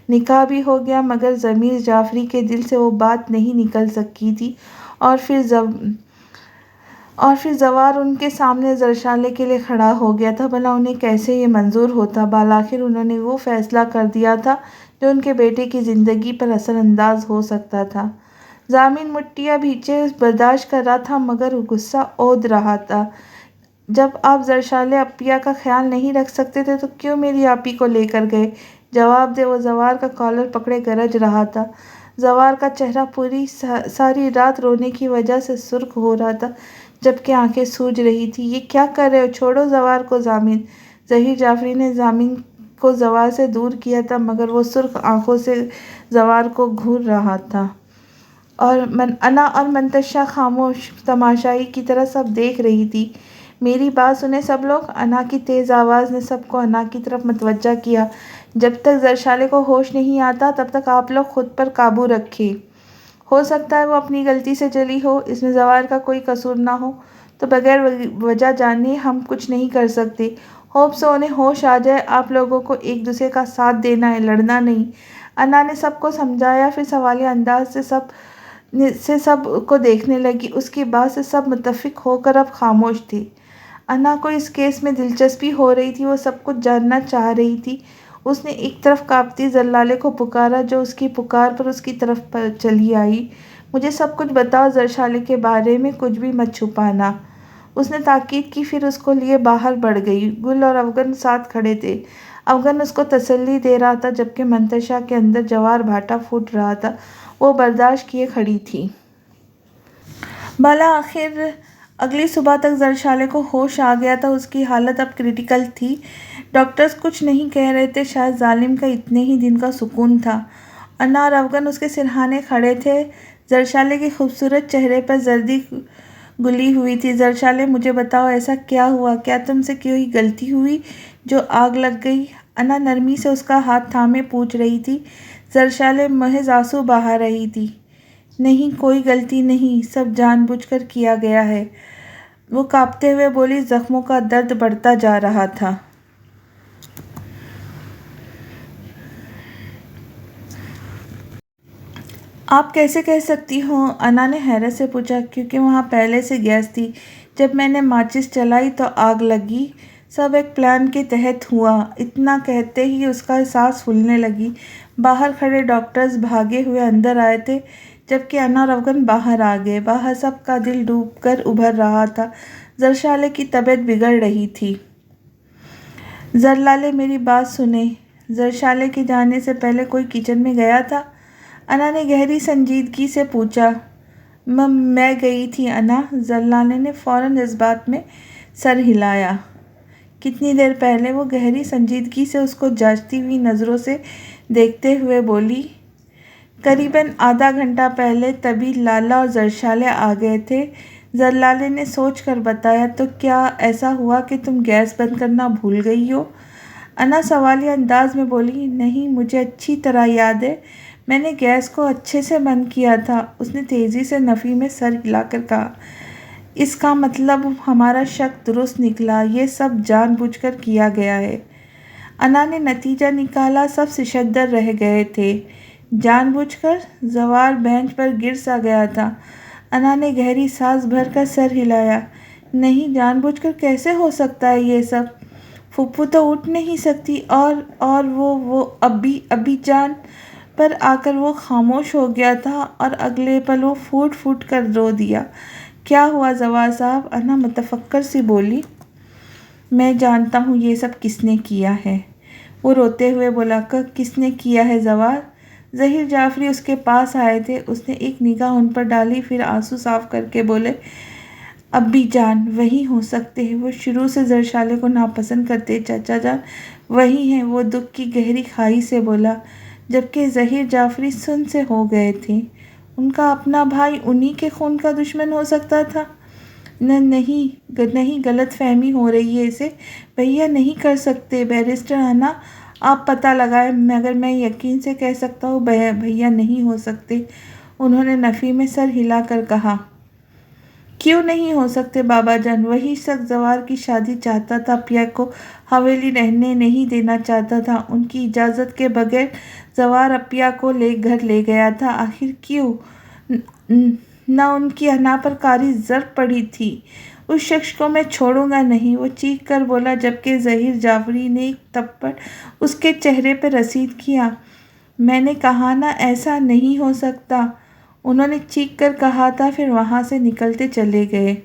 نکاح بھی ہو گیا، مگر ضمیر جعفری کے دل سے وہ بات نہیں نکل سکی تھی اور پھر زوار ان کے سامنے زرشالے کے لیے کھڑا ہو گیا تھا۔ بھلا انہیں کیسے یہ منظور ہوتا؟ بالآخر انہوں نے وہ فیصلہ کر دیا تھا جو ان کے بیٹے کی زندگی پر اثر انداز ہو سکتا تھا۔ ضامن مٹیاں بھیچے برداشت کر رہا تھا مگر غصہ اودھ رہا تھا۔ جب آپ زرشالے اپیہ کا خیال نہیں رکھ سکتے تھے تو کیوں میری آپی کو لے کر گئے؟ جواب دے۔ وہ زوار کا کالر پکڑے گرج رہا تھا۔ زوار کا چہرہ پوری ساری رات رونے کی وجہ سے سرخ ہو رہا تھا جبکہ آنکھیں سوج رہی تھیں۔ یہ کیا کر رہے ہو؟ چھوڑو زوار کو ضامن۔ ظہیر جعفری نے ضامن کو زوار سے دور کیا تھا مگر وہ سرخ آنکھوں سے زوار کو گھور رہا تھا اور انا اور منتشا خاموش تماشائی کی طرح سب دیکھ رہی تھی۔ میری بات سنیں سب لوگ، انا کی تیز آواز نے سب کو انا کی طرف متوجہ کیا۔ جب تک زرشالے کو ہوش نہیں آتا تب تک آپ لوگ خود پر قابو رکھیں۔ ہو سکتا ہے وہ اپنی غلطی سے جلی ہو، اس میں زوار کا کوئی قصور نہ ہو، تو بغیر وجہ جانے ہم کچھ نہیں کر سکتے۔ ہوپ سو انہیں ہوش آ جائے۔ آپ لوگوں کو ایک دوسرے کا ساتھ دینا ہے، لڑنا نہیں۔ انا نے سب کو سمجھایا، پھر سوالیہ انداز سے سب کو دیکھنے لگی۔ اس کی بات سے سب متفق ہو کر اب خاموش تھے۔ انا کو اس کیس میں دلچسپی ہو رہی تھی، وہ سب کچھ جاننا چاہ رہی تھی۔ اس نے ایک طرف کانپتی زرلالے کو پکارا جو اس کی پکار پر اس کی طرف چلی آئی۔ مجھے سب کچھ بتاؤ زرشالے کے بارے میں، کچھ بھی مت چھپانا۔ اس نے تاکید کی، پھر اس کو لیے باہر بڑھ گئی۔ گل اور افگن ساتھ کھڑے تھے۔ افگن اس کو تسلی دے رہا تھا جبکہ منتشا کے اندر جوار بھاٹا پھوٹ رہا تھا۔ وہ برداشت کیے کھڑی تھی۔ بالآخر اگلی صبح تک زرشالے کو ہوش آ گیا تھا۔ اس کی حالت اب کریٹیکل تھی۔ ڈاکٹرز کچھ نہیں کہہ رہے تھے، شاید ظالم کا اتنے ہی دن کا سکون تھا۔ انا اور افگن اس کے سرہانے کھڑے تھے۔ زرشالے کے خوبصورت چہرے پر زردی گلی ہوئی تھی۔ زرشالے مجھے بتاؤ ایسا کیا ہوا؟ کیا تم سے کوئی غلطی ہوئی جو آگ لگ گئی؟ انا نرمی سے اس کا ہاتھ تھامے پوچھ رہی تھی۔ زرشالے محض آنسو بہا رہی تھی۔ نہیں، کوئی غلطی نہیں، سب جان بوجھ کر کیا گیا ہے۔ وہ کانپتے ہوئے بولی۔ زخموں کا درد بڑھتا جا رہا تھا۔ آپ کیسے کہہ سکتی ہو؟ انا نے حیرت سے پوچھا۔ کیونکہ وہاں پہلے سے گیس تھی۔ جب میں نے ماچس چلائی تو آگ لگی۔ سب ایک پلان کے تحت ہوا۔ اتنا کہتے ہی اس کا سانس پھولنے لگی۔ باہر کھڑے ڈاکٹرز بھاگے ہوئے اندر آئے تھے جبکہ انا اور افگن باہر آ گئے۔ باہر سب کا دل ڈوب کر ابھر رہا تھا۔ زرشالے کی طبیعت بگڑ رہی تھی۔ زرلالے میری بات سنیں۔ زرشالے کے جانے سے پہلے کوئی کچن میں گیا تھا؟ انا نے گہری سنجیدگی سے پوچھا۔ میں گئی تھی انا۔ زرلالے نے فوراً جذبات میں سر ہلایا۔ کتنی دیر پہلے؟ وہ گہری سنجیدگی سے اس کو جانچتی ہوئی نظروں سے دیکھتے ہوئے بولی۔ قریباً آدھا گھنٹہ پہلے۔ تبھی لالا اور زرشالے آ گئے تھے۔ زرلالے نے سوچ کر بتایا۔ تو کیا ایسا ہوا کہ تم گیس بند کرنا بھول گئی ہو؟ انا سوالیہ انداز میں بولی۔ نہیں، مجھے اچھی طرح یاد ہے، میں نے گیس کو اچھے سے بند کیا تھا۔ اس نے تیزی سے نفی میں سر ہلا کر کہا۔ اس کا مطلب ہمارا شک درست نکلا، یہ سب جان بوجھ کر کیا گیا ہے۔ انا نے نتیجہ نکالا، سب ششدر رہ گئے تھے۔ جان بوجھ کر؟ زوار بینچ پر گر سا گیا تھا۔ انا نے گہری سانس بھر کر سر ہلایا۔ نہیں، جان بوجھ کر کیسے ہو سکتا ہے یہ سب؟ پھپھو تو اٹھ نہیں سکتی، اور وہ ابی جان پر آ کر وہ خاموش ہو گیا تھا اور اگلے پل وہ پھوٹ پھوٹ کر رو دیا۔ کیا ہوا زوار صاحب؟ انا متفکر سی بولی۔ میں جانتا ہوں یہ سب کس نے کیا ہے، وہ روتے ہوئے بولا۔ کس نے کیا ہے زوار؟ ظہیر جعفری اس کے پاس آئے تھے۔ اس نے ایک نگاہ ان پر ڈالی، پھر آنسو صاف کر کے بولے، ابی جان وہی ہو سکتے ہیں، وہ شروع سے زرشالے کو ناپسند کرتے۔ چچا جان وہی ہیں، وہ دکھ کی گہری کھائی سے بولا۔ جبکہ ظہیر جعفری سن سے ہو گئے تھے۔ ان کا اپنا بھائی انہی کے خون کا دشمن ہو سکتا تھا؟ نہیں، غلط فہمی ہو رہی ہے اسے۔ بھیا نہیں کر سکتے بیرسٹر انا، آپ پتہ لگائیں، مگر میں یقین سے کہہ سکتا ہوں بھیا نہیں ہو سکتے۔ انہوں نے نفی میں سر ہلا کر کہا۔ کیوں نہیں ہو سکتے بابا جان؟ وہی شخص زوار کی شادی چاہتا تھا، اپیہ کو حویلی رہنے نہیں دینا چاہتا تھا۔ ان کی اجازت کے بغیر زوار اپیہ کو گھر لے گیا تھا۔ آخر کیوں؟ نہ ان کی انا پر کاری ضرب پڑی تھی۔ اس شخص کو میں چھوڑوں گا نہیں، وہ چیخ کر بولا، جبکہ ظہیر جعفری نے ایک تھپڑ اس کے چہرے پہ رسید کیا۔ میں نے کہا نا ایسا نہیں ہو سکتا، انہوں نے چیخ کر کہا تھا، پھر وہاں سے نکلتے چلے گئے۔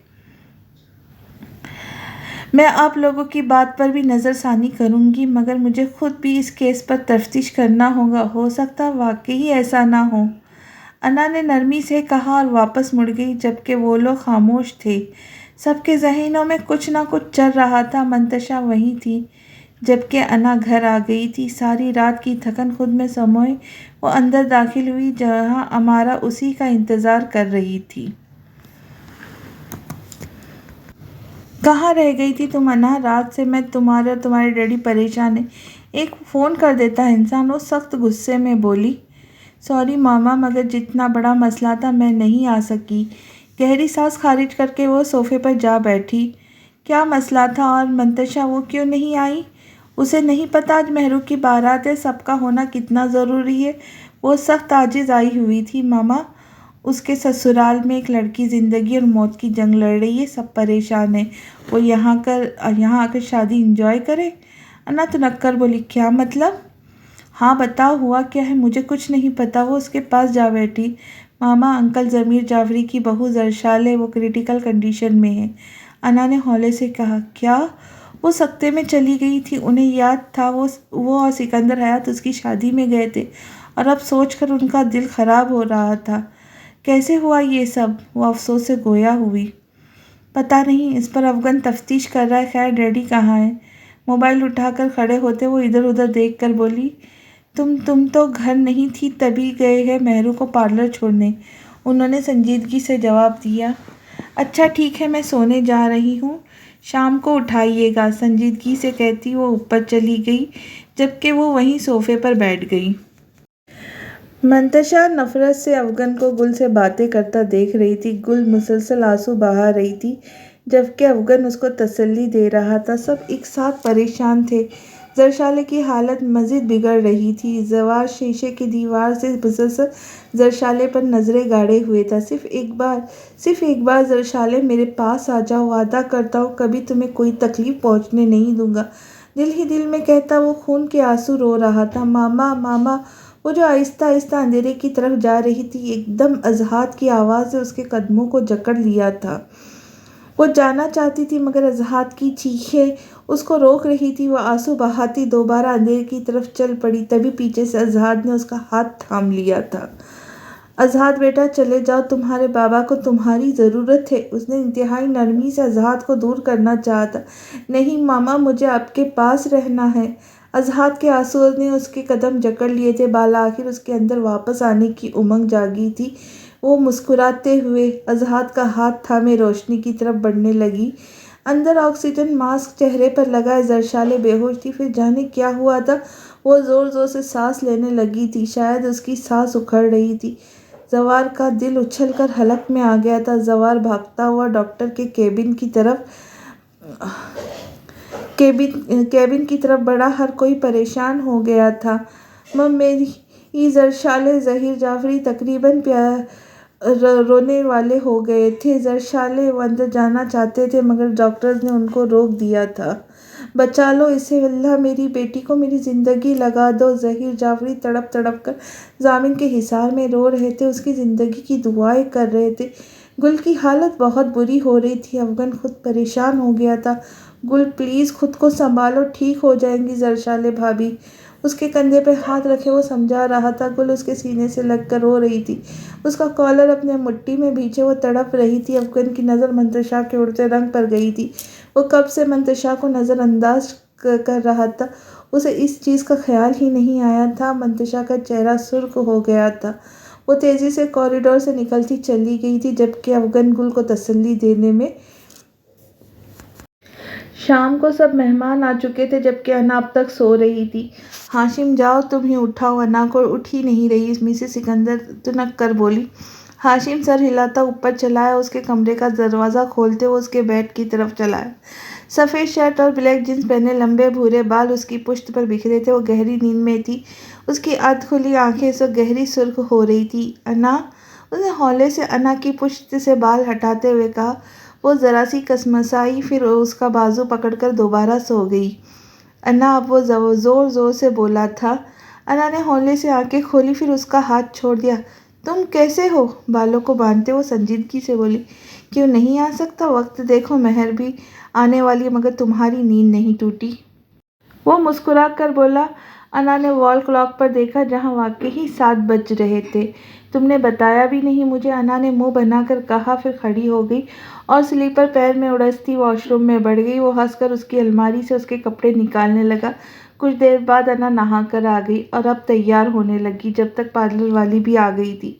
میں آپ لوگوں کی بات پر بھی نظر ثانی کروں گی، مگر مجھے خود بھی اس کیس پر تفتیش کرنا ہوگا، ہو سکتا واقعی ایسا نہ ہو۔ انا نے نرمی سے کہا اور واپس مڑ گئی، جبکہ وہ لوگ خاموش تھے۔ سب کے ذہنوں میں کچھ نہ کچھ چل رہا تھا۔ منتشا وہیں تھی جبکہ انا گھر آ گئی تھی۔ ساری رات کی تھکن خود میں سموئے وہ اندر داخل ہوئی، جہاں امارا اسی کا انتظار کر رہی تھی۔ کہاں رہ گئی تھی تم انا؟ رات سے میں تمہارے اور تمہارے ڈیڈی پریشان ہیں، ایک فون کر دیتا ہے انسان۔ وہ سخت غصے میں بولی۔ سوری ماما، مگر جتنا بڑا مسئلہ تھا میں نہیں آ سکی۔ گہری سانس خارج کر کے وہ صوفے پر جا بیٹھی۔ کیا مسئلہ تھا؟ اور منتشا وہ کیوں نہیں آئی؟ اسے نہیں پتا آج مہرو کی بارات ہے، سب کا ہونا کتنا ضروری ہے۔ وہ سخت عاجز آئی ہوئی تھی ماما، اس کے سسرال میں ایک لڑکی زندگی اور موت کی جنگ لڑ رہی ہے، سب پریشان ہیں، وہ یہاں آ کر شادی انجوائے کرے۔ انا تنک کر بولی، کیا مطلب؟ ہاں بتاؤ ہوا کیا ہے؟ مجھے کچھ نہیں پتا۔ وہ اس کے پاس جا بیٹھی۔ ماما، انکل ضمیر جعفری کی بہو زرشالے، وہ کریٹیکل کنڈیشن میں ہے۔ انا نے ہولے سے کہا۔ کیا؟ وہ سکتے میں چلی گئی تھی، انہیں یاد تھا وہ اور سکندر حیات اس کی شادی میں گئے تھے، اور اب سوچ کر ان کا دل خراب ہو رہا تھا۔ کیسے ہوا یہ سب؟ وہ افسوس سے گویا ہوئی۔ پتہ نہیں، اس پر افغان تفتیش کر رہا ہے۔ خیر ڈیڈی کہاں ہیں؟ موبائل اٹھا کر کھڑے ہوتے وہ ادھر ادھر دیکھ کر بولی، تم تو گھر نہیں تھی، تبھی گئے ہیں مہرو کو پارلر چھوڑنے، انہوں نے سنجیدگی سے جواب دیا۔ اچھا ٹھیک ہے، میں سونے جا رہی ہوں، شام کو اٹھائیے گا، سنجیدگی سے کہتی وہ اوپر چلی گئی، جبکہ وہ وہیں صوفے پر بیٹھ گئی۔ منتشا نفرت سے افغان کو گل سے باتیں کرتا دیکھ رہی تھی۔ گل مسلسل آنسو بہا رہی تھی، جبکہ افغان اس کو تسلی دے رہا تھا۔ سب ایک ساتھ پریشان تھے۔ زرشالے کی حالت مزید بگڑ رہی تھی۔ زوار شیشے کی دیوار سے مسلسل زرشالے پر نظریں گاڑے ہوئے تھا۔ صرف ایک بار زرشالے میرے پاس آ جاؤ، وعدہ کرتا ہوں کبھی تمہیں کوئی تکلیف پہنچنے نہیں دوں گا، دل ہی دل میں کہتا وہ خون کے آنسو رو رہا تھا۔ ماما ماما، وہ جو آہستہ آہستہ اندھیرے کی طرف جا رہی تھی، ایک دم اضحیٰ کی آواز نے اس کے قدموں کو جکڑ لیا تھا۔ وہ جانا چاہتی تھی، مگر اضحیٰ کی چیخیں اس کو روک رہی تھی۔ وہ آنسو بہاتی دوبارہ اندھیرے کی طرف چل پڑی، تبھی پیچھے سے اضحیٰ نے اس کا ہاتھ تھام لیا تھا۔ اضحیٰ بیٹا چلے جاؤ، تمہارے بابا کو تمہاری ضرورت ہے، اس نے انتہائی نرمی سے اضحیٰ کو دور کرنا چاہا تھا۔ نہیں ماما، مجھے آپ کے پاس رہنا ہے۔ اضحیٰ کے آنسوؤں نے اس کے قدم جکڑ لیے تھے، بالآخر اس کے اندر واپس آنے کی امنگ جاگی تھی۔ وہ مسکراتے ہوئے اضحیٰ کا ہاتھ تھامے روشنی کی طرف بڑھنے لگی۔ اندر آکسیجن ماسک چہرے پر لگائے زرشالے بے ہوش تھی، پھر جانے کیا ہوا تھا، وہ زور زور سے سانس لینے لگی تھی، شاید اس کی سانس اکھڑ رہی تھی۔ زوار کا دل اچھل کر حلق میں آ گیا تھا۔ زوار بھاگتا ہوا ڈاکٹر کے کیبن کی طرف بڑھا۔ ہر کوئی پریشان ہو گیا تھا۔ میری زرشالے ظہیر جعفری تقریباً رونے والے ہو گئے تھے۔ زرشالے اندر جانا چاہتے تھے مگر ڈاکٹرز نے ان کو روک دیا تھا۔ بچا لو اسے اللہ، میری بیٹی کو میری زندگی لگا دو۔ ظہیر جعفری تڑپ تڑپ کر ضامن کے حصار میں رو رہے تھے، اس کی زندگی کی دعائیں کر رہے تھے۔ گل کی حالت بہت بری ہو رہی تھی۔ افغان خود پریشان ہو گیا تھا۔ گل پلیز خود کو سنبھالو، ٹھیک ہو جائیں گی زرشالے بھابھی۔ اس کے کندھے پہ ہاتھ رکھے وہ سمجھا رہا تھا۔ گل اس کے سینے سے لگ کر رو رہی تھی، اس کا کالر اپنے مٹھی میں بھینچے وہ تڑپ رہی تھی۔ افغان کی نظر منتشا کے اڑتے رنگ پر گئی تھی۔ وہ کب سے منتشا کو نظر انداز کر رہا تھا، اسے اس چیز کا خیال ہی نہیں آیا تھا۔ منتشا کا چہرہ سرخ ہو گیا تھا، وہ تیزی سے کوریڈور سے نکلتی چلی گئی تھی جبکہ افغان گل کو تسلی دینے میں۔ شام کو سب مہمان آ چکے تھے جبکہ انا اب تک سو رہی تھی۔ ہاشم جاؤ تم ہی اٹھاؤ انا کو، اٹھ ہی نہیں رہی مسز سکندر تنک کر بولی۔ ہاشم سر ہلاتا اوپر چلا آیا، اس کے کمرے کا دروازہ کھولتے وہ اس کے بیڈ کی طرف چلا آیا۔ سفید شرٹ اور بلیک جینس پہنے، لمبے بھورے بال اس کی پشت پر بکھرے تھے، وہ گہری نیند میں تھی۔ اس کی ادھ کھلی آنکھیں اس وقت گہری سرخ ہو رہی تھیں۔ انا، اس نے ہولے سے انا کی پشت سے بال ہٹاتے ہوئے کہا۔ وہ ذرا سی کسمسائی، پھر اس کا بازو پکڑ کر دوبارہ سو گئی۔ انا، اب وہ زور زور سے بولا تھا۔ انا نے ہولے سے آنکھیں کھولی، پھر اس کا ہاتھ چھوڑ دیا۔ تم کیسے ہو؟ بالوں کو باندھتے وہ سنجیدگی سے بولی۔ کیوں نہیں آ سکتا؟ وقت دیکھو، مہر بھی آنے والی ہے مگر تمہاری نیند نہیں ٹوٹی۔ وہ مسکرا کر بولا۔ انا نے وال کلاک پر دیکھا جہاں واقعی 7 بج رہے تھے۔ تم نے بتایا بھی نہیں مجھے، انا نے منہ بنا کر کہا، پھر کھڑی ہو گئی اور سلیپر پیر میں اڑستی واش روم میں بڑھ گئی۔ وہ ہنس کر اس کی الماری سے اس کے کپڑے نکالنے لگا۔ کچھ دیر بعد انا نہا کر آ گئی اور اب تیار ہونے لگی جب تک پارلر والی بھی آ گئی تھی۔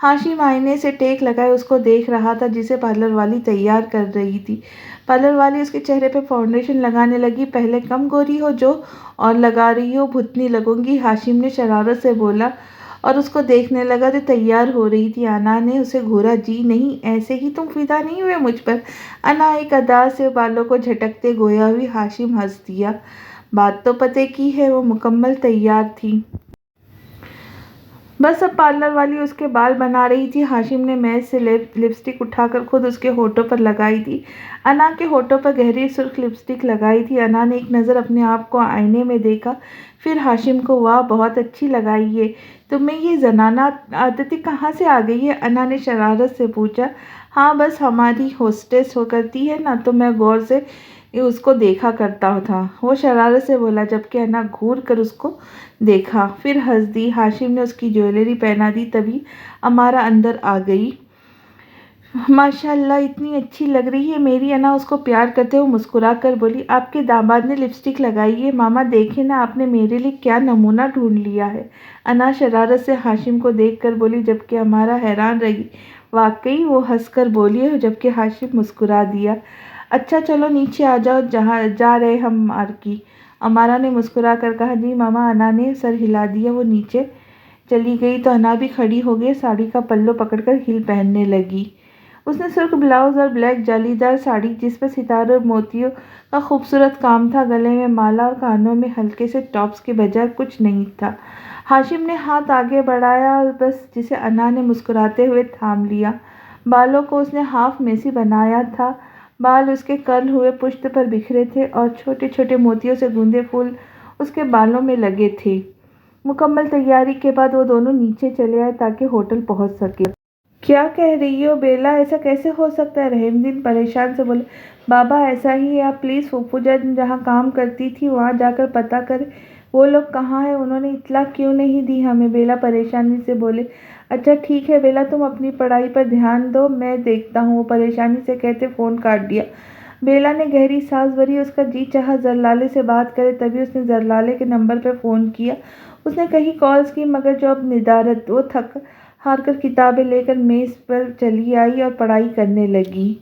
ہاشم آئینے سے ٹیک لگائے اس کو دیکھ رہا تھا جسے پارلر والی تیار کر رہی تھی۔ پارلر والی اس کے چہرے پہ فاؤنڈیشن لگانے لگی۔ پہلے کم گوری ہو جو، اور لگا رہی ہو، بھوتنی لگوں گی، ہاشم نے شرارت سے بولا اور اس کو دیکھنے لگا جو تیار ہو رہی تھی۔ انا نے اسے گھورا۔ جی نہیں، ایسے ہی تم فدا نہیں ہوئے مجھ پر؟ انا ایک ادا سے بالوں کو جھٹکتے گویا ہوئی۔ ہاشم ہنس دیا۔ بات تو پتے کی ہے، وہ مکمل تیار تھی۔ بس اب پارلر والی اس کے بال بنا رہی تھی۔ ہاشم نے میز سے لپسٹک اٹھا کر خود اس کے ہونٹوں پر لگائی تھی۔ انا کے ہونٹوں پر گہری سرخ لپسٹک لگائی تھی۔ انا نے ایک نظر اپنے آپ کو آئینے میں دیکھا، پھر ہاشم کو۔ واہ، بہت اچھی لگائی ہے۔ تمہیں یہ زنانہ عادتیں کہاں سے آ گئی ہیں؟ انا نے شرارت سے پوچھا۔ ہاں، بس ہماری ہوسٹس کرتی ہے نا، تو میں غور سے اس کو دیکھا کرتا تھا، وہ شرارت سے بولا جبکہ انا گھور کر اس کو دیکھا، پھر ہنس دی۔ ہاشم نے اس کی جویلری پہنا دی، تبھی امارا اندر آ گئی۔ ماشاء اللہ، اتنی اچھی لگ رہی ہے میری انا، اس کو پیار کرتے ہوئے مسکرا کر بولی۔ آپ کے داماد نے لپسٹک لگائی ہے، ماما دیکھیں نا آپ نے میرے لیے کیا نمونہ ڈھونڈ لیا ہے۔ انا شرارت سے ہاشم کو دیکھ کر بولی جبکہ امارا حیران رہی۔ واقعی؟ وہ ہنس کر بولی جبکہ ہاشم مسکرا دیا۔ اچھا چلو نیچے آ جاؤ، جا رہے ہم مارکی، امارا نے مسکرا کر کہا۔ جی ماما، انا نے سر ہلا دیا۔ وہ نیچے چلی گئی تو انا بھی کھڑی ہو گئی، ساڑی کا پلو پکڑ کر ہیل پہننے لگی۔ اس نے سرخ بلاؤز اور بلیک جالی دار ساڑی جس پر ستاروں اور موتیوں کا خوبصورت کام تھا، گلے میں مالا اور کانوں میں ہلکے سے ٹاپس کے بجائے کچھ نہیں تھا۔ ہاشم نے ہاتھ آگے بڑھایا اور بس جسے انا نے مسکراتے ہوئے تھام لیا۔ بالوں کو اس نے ہاف میسی بنایا تھا، بال اس کے کرل ہوئے پشت پر بکھرے تھے اور چھوٹے چھوٹے موتیوں سے گوندے پھول اس کے بالوں میں لگے تھے۔ مکمل تیاری کے بعد وہ دونوں نیچے چلے آئے تاکہ ہوٹل پہنچ سکے۔ کیا کہہ رہی ہو بیلا؟ ایسا کیسے ہو سکتا ہے؟ رحیم الدین پریشان سے بولے۔ بابا ایسا ہی ہے، آپ پلیز پھوپھو جان جہاں کام کرتی تھی وہاں جا کر پتہ کریں وہ لوگ کہاں ہیں، انہوں نے اطلاع کیوں نہیں دی ہمیں؟ بیلا پریشانی سے بولے۔ اچھا ٹھیک ہے بیلا، تم اپنی پڑھائی پر دھیان دو، میں دیکھتا ہوں، وہ پریشانی سے کہتے فون کاٹ دیا۔ بیلا نے گہری سانس بھری، اس کا جی چاہا زرلالے سے بات کرے، تبھی اس نے زرلالے کے نمبر پر فون کیا۔ اس نے کئی کالز کی مگر جواب ندارت۔ وہ تھک ہار کر کتابیں لے کر میز پر چلی آئی اور پڑھائی کرنے لگی۔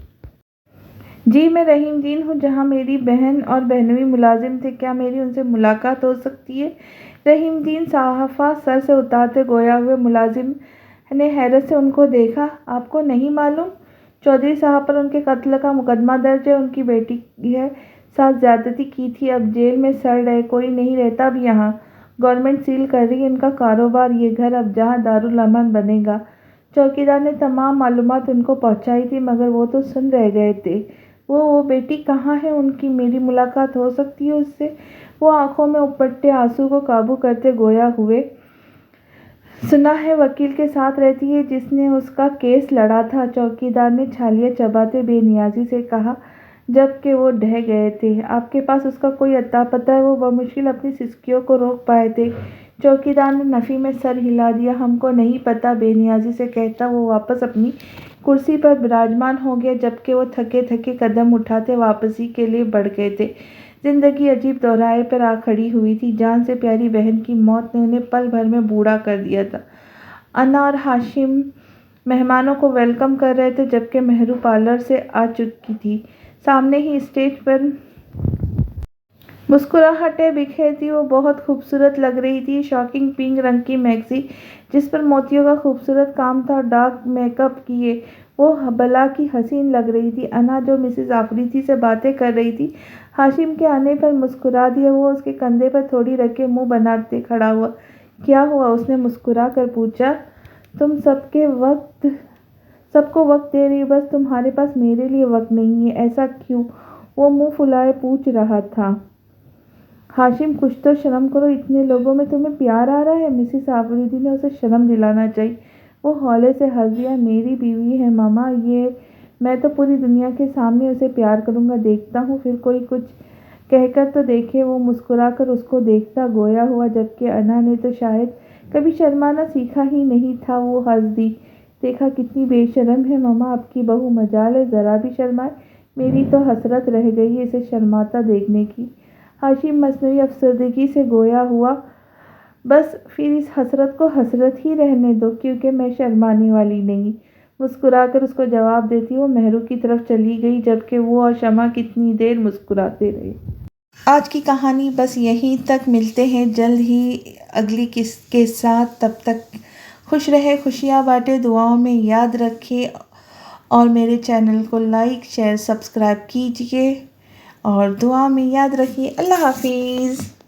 جی میں رحیم الدین ہوں، جہاں میری بہن اور بہنوئی ملازم تھے، کیا میری ان سے ملاقات ہو سکتی ہے؟ رحیم الدین صحافہ سر سے اتارتے گویا ہوئے، ملازم نے حیرت سے ان کو دیکھا۔ آپ کو نہیں معلوم؟ چودھری صاحب پر ان کے قتل کا مقدمہ درج ہے، ان کی بیٹی ہے ساتھ زیادتی کی تھی، اب جیل میں سڑ رہے، کوئی نہیں رہتا اب یہاں، گورنمنٹ سیل کر رہی ہے ان کا کاروبار، یہ گھر اب جہاں دارالامن بنے گا۔ چوکیدار نے تمام معلومات ان کو پہنچائی تھی مگر وہ تو سن رہ گئے تھے۔ وہ بیٹی کہاں ہے ان کی؟ میری ملاقات ہو سکتی ہے اس سے؟ وہ آنکھوں میں اپٹے آنسو کو قابو کرتے گویا ہوئے۔ سنا ہے وکیل کے ساتھ رہتی ہے جس نے اس کا کیس لڑا تھا، چوکیدار نے چھالیاں چباتے بے نیازی سے کہا جب کہ وہ ڈہ گئے تھے۔ آپ کے پاس اس کا کوئی اتا پتہ ہے؟ وہ بمشکل اپنی سسکیوں کو روک پائے تھے۔ چوکیدار نے نفی میں سر ہلا دیا۔ ہم کو نہیں پتہ، بے نیازی سے کہتا وہ واپس اپنی کرسی پر براجمان ہو گیا جبکہ وہ تھکے تھکے قدم اٹھاتے واپسی کے لیے بڑھ گئے تھے۔ زندگی عجیب دوراہے پر آ کھڑی ہوئی تھی۔ جان سے پیاری بہن کی موت نے انہیں پل بھر میں بوڑھا کر دیا تھا۔ انا اور ہاشم مہمانوں کو ویلکم کر رہے تھے جبکہ مہرو پارلر سے آ چکی تھی۔ سامنے ہی اسٹیج پر مسکراہٹیں بکھیرتی وہ بہت خوبصورت لگ رہی تھی۔ شاکنگ پنک رنگ کی میکسی جس پر موتیوں کا خوبصورت کام تھا، ڈارک میک اپ کیے وہ بلا کی حسین لگ رہی تھی۔ انا جو مسز آفریدی سے باتیں کر رہی تھی، ہاشم کے آنے پر مسکرا دیا۔ وہ اس کے کندھے پر تھوڑی رکھ کے منہ بناتے کھڑا ہوا۔ کیا ہوا؟ اس نے مسکرا کر پوچھا۔ تم سب کو وقت دے رہی ہو، بس تمہارے پاس میرے لیے وقت نہیں ہے۔ ایسا کیوں؟ وہ منہ پھلائے پوچھ رہا تھا۔ ہاشم کچھ تو شرم کرو، اتنے لوگوں میں تمہیں پیار آ رہا ہے؟ مسز آفریدی نے اسے شرم دلانا چاہی۔ وہ ہولے سے ہنس دیا۔ میری بیوی ہے ماما، میں تو پوری دنیا کے سامنے اسے پیار کروں گا، دیکھتا ہوں پھر کوئی کچھ کہہ کر تو دیکھے۔ وہ مسکرا کر اس کو دیکھتا گویا ہوا جبکہ انا نے تو شاید کبھی شرمانا سیکھا ہی نہیں تھا۔ وہ ہنس دی۔ دیکھا کتنی بے شرم ہے ماما آپ کی بہو، مجال ہے ذرا بھی شرمائے، میری تو حسرت رہ گئی ہے اسے شرماتا دیکھنے کی۔ ہاشم مصنوعی افسردگی سے گویا ہوا۔ بس پھر اس حسرت کو حسرت ہی رہنے دو کیونکہ میں شرمانے والی نہیں۔ مسکرا کر اس کو جواب دیتی وہ مہرو کی طرف چلی گئی جبکہ وہ اور شمع کتنی دیر مسکراتے رہے۔ آج کی کہانی بس یہیں تک، ملتے ہیں جلد ہی اگلی قسط کے ساتھ۔ تب تک خوش رہے، خوشیاں بانٹے، دعاؤں میں یاد رکھے اور میرے چینل کو لائک شیئر سبسکرائب کیجیے اور دعا میں یاد رکھیے۔ اللہ حافظ۔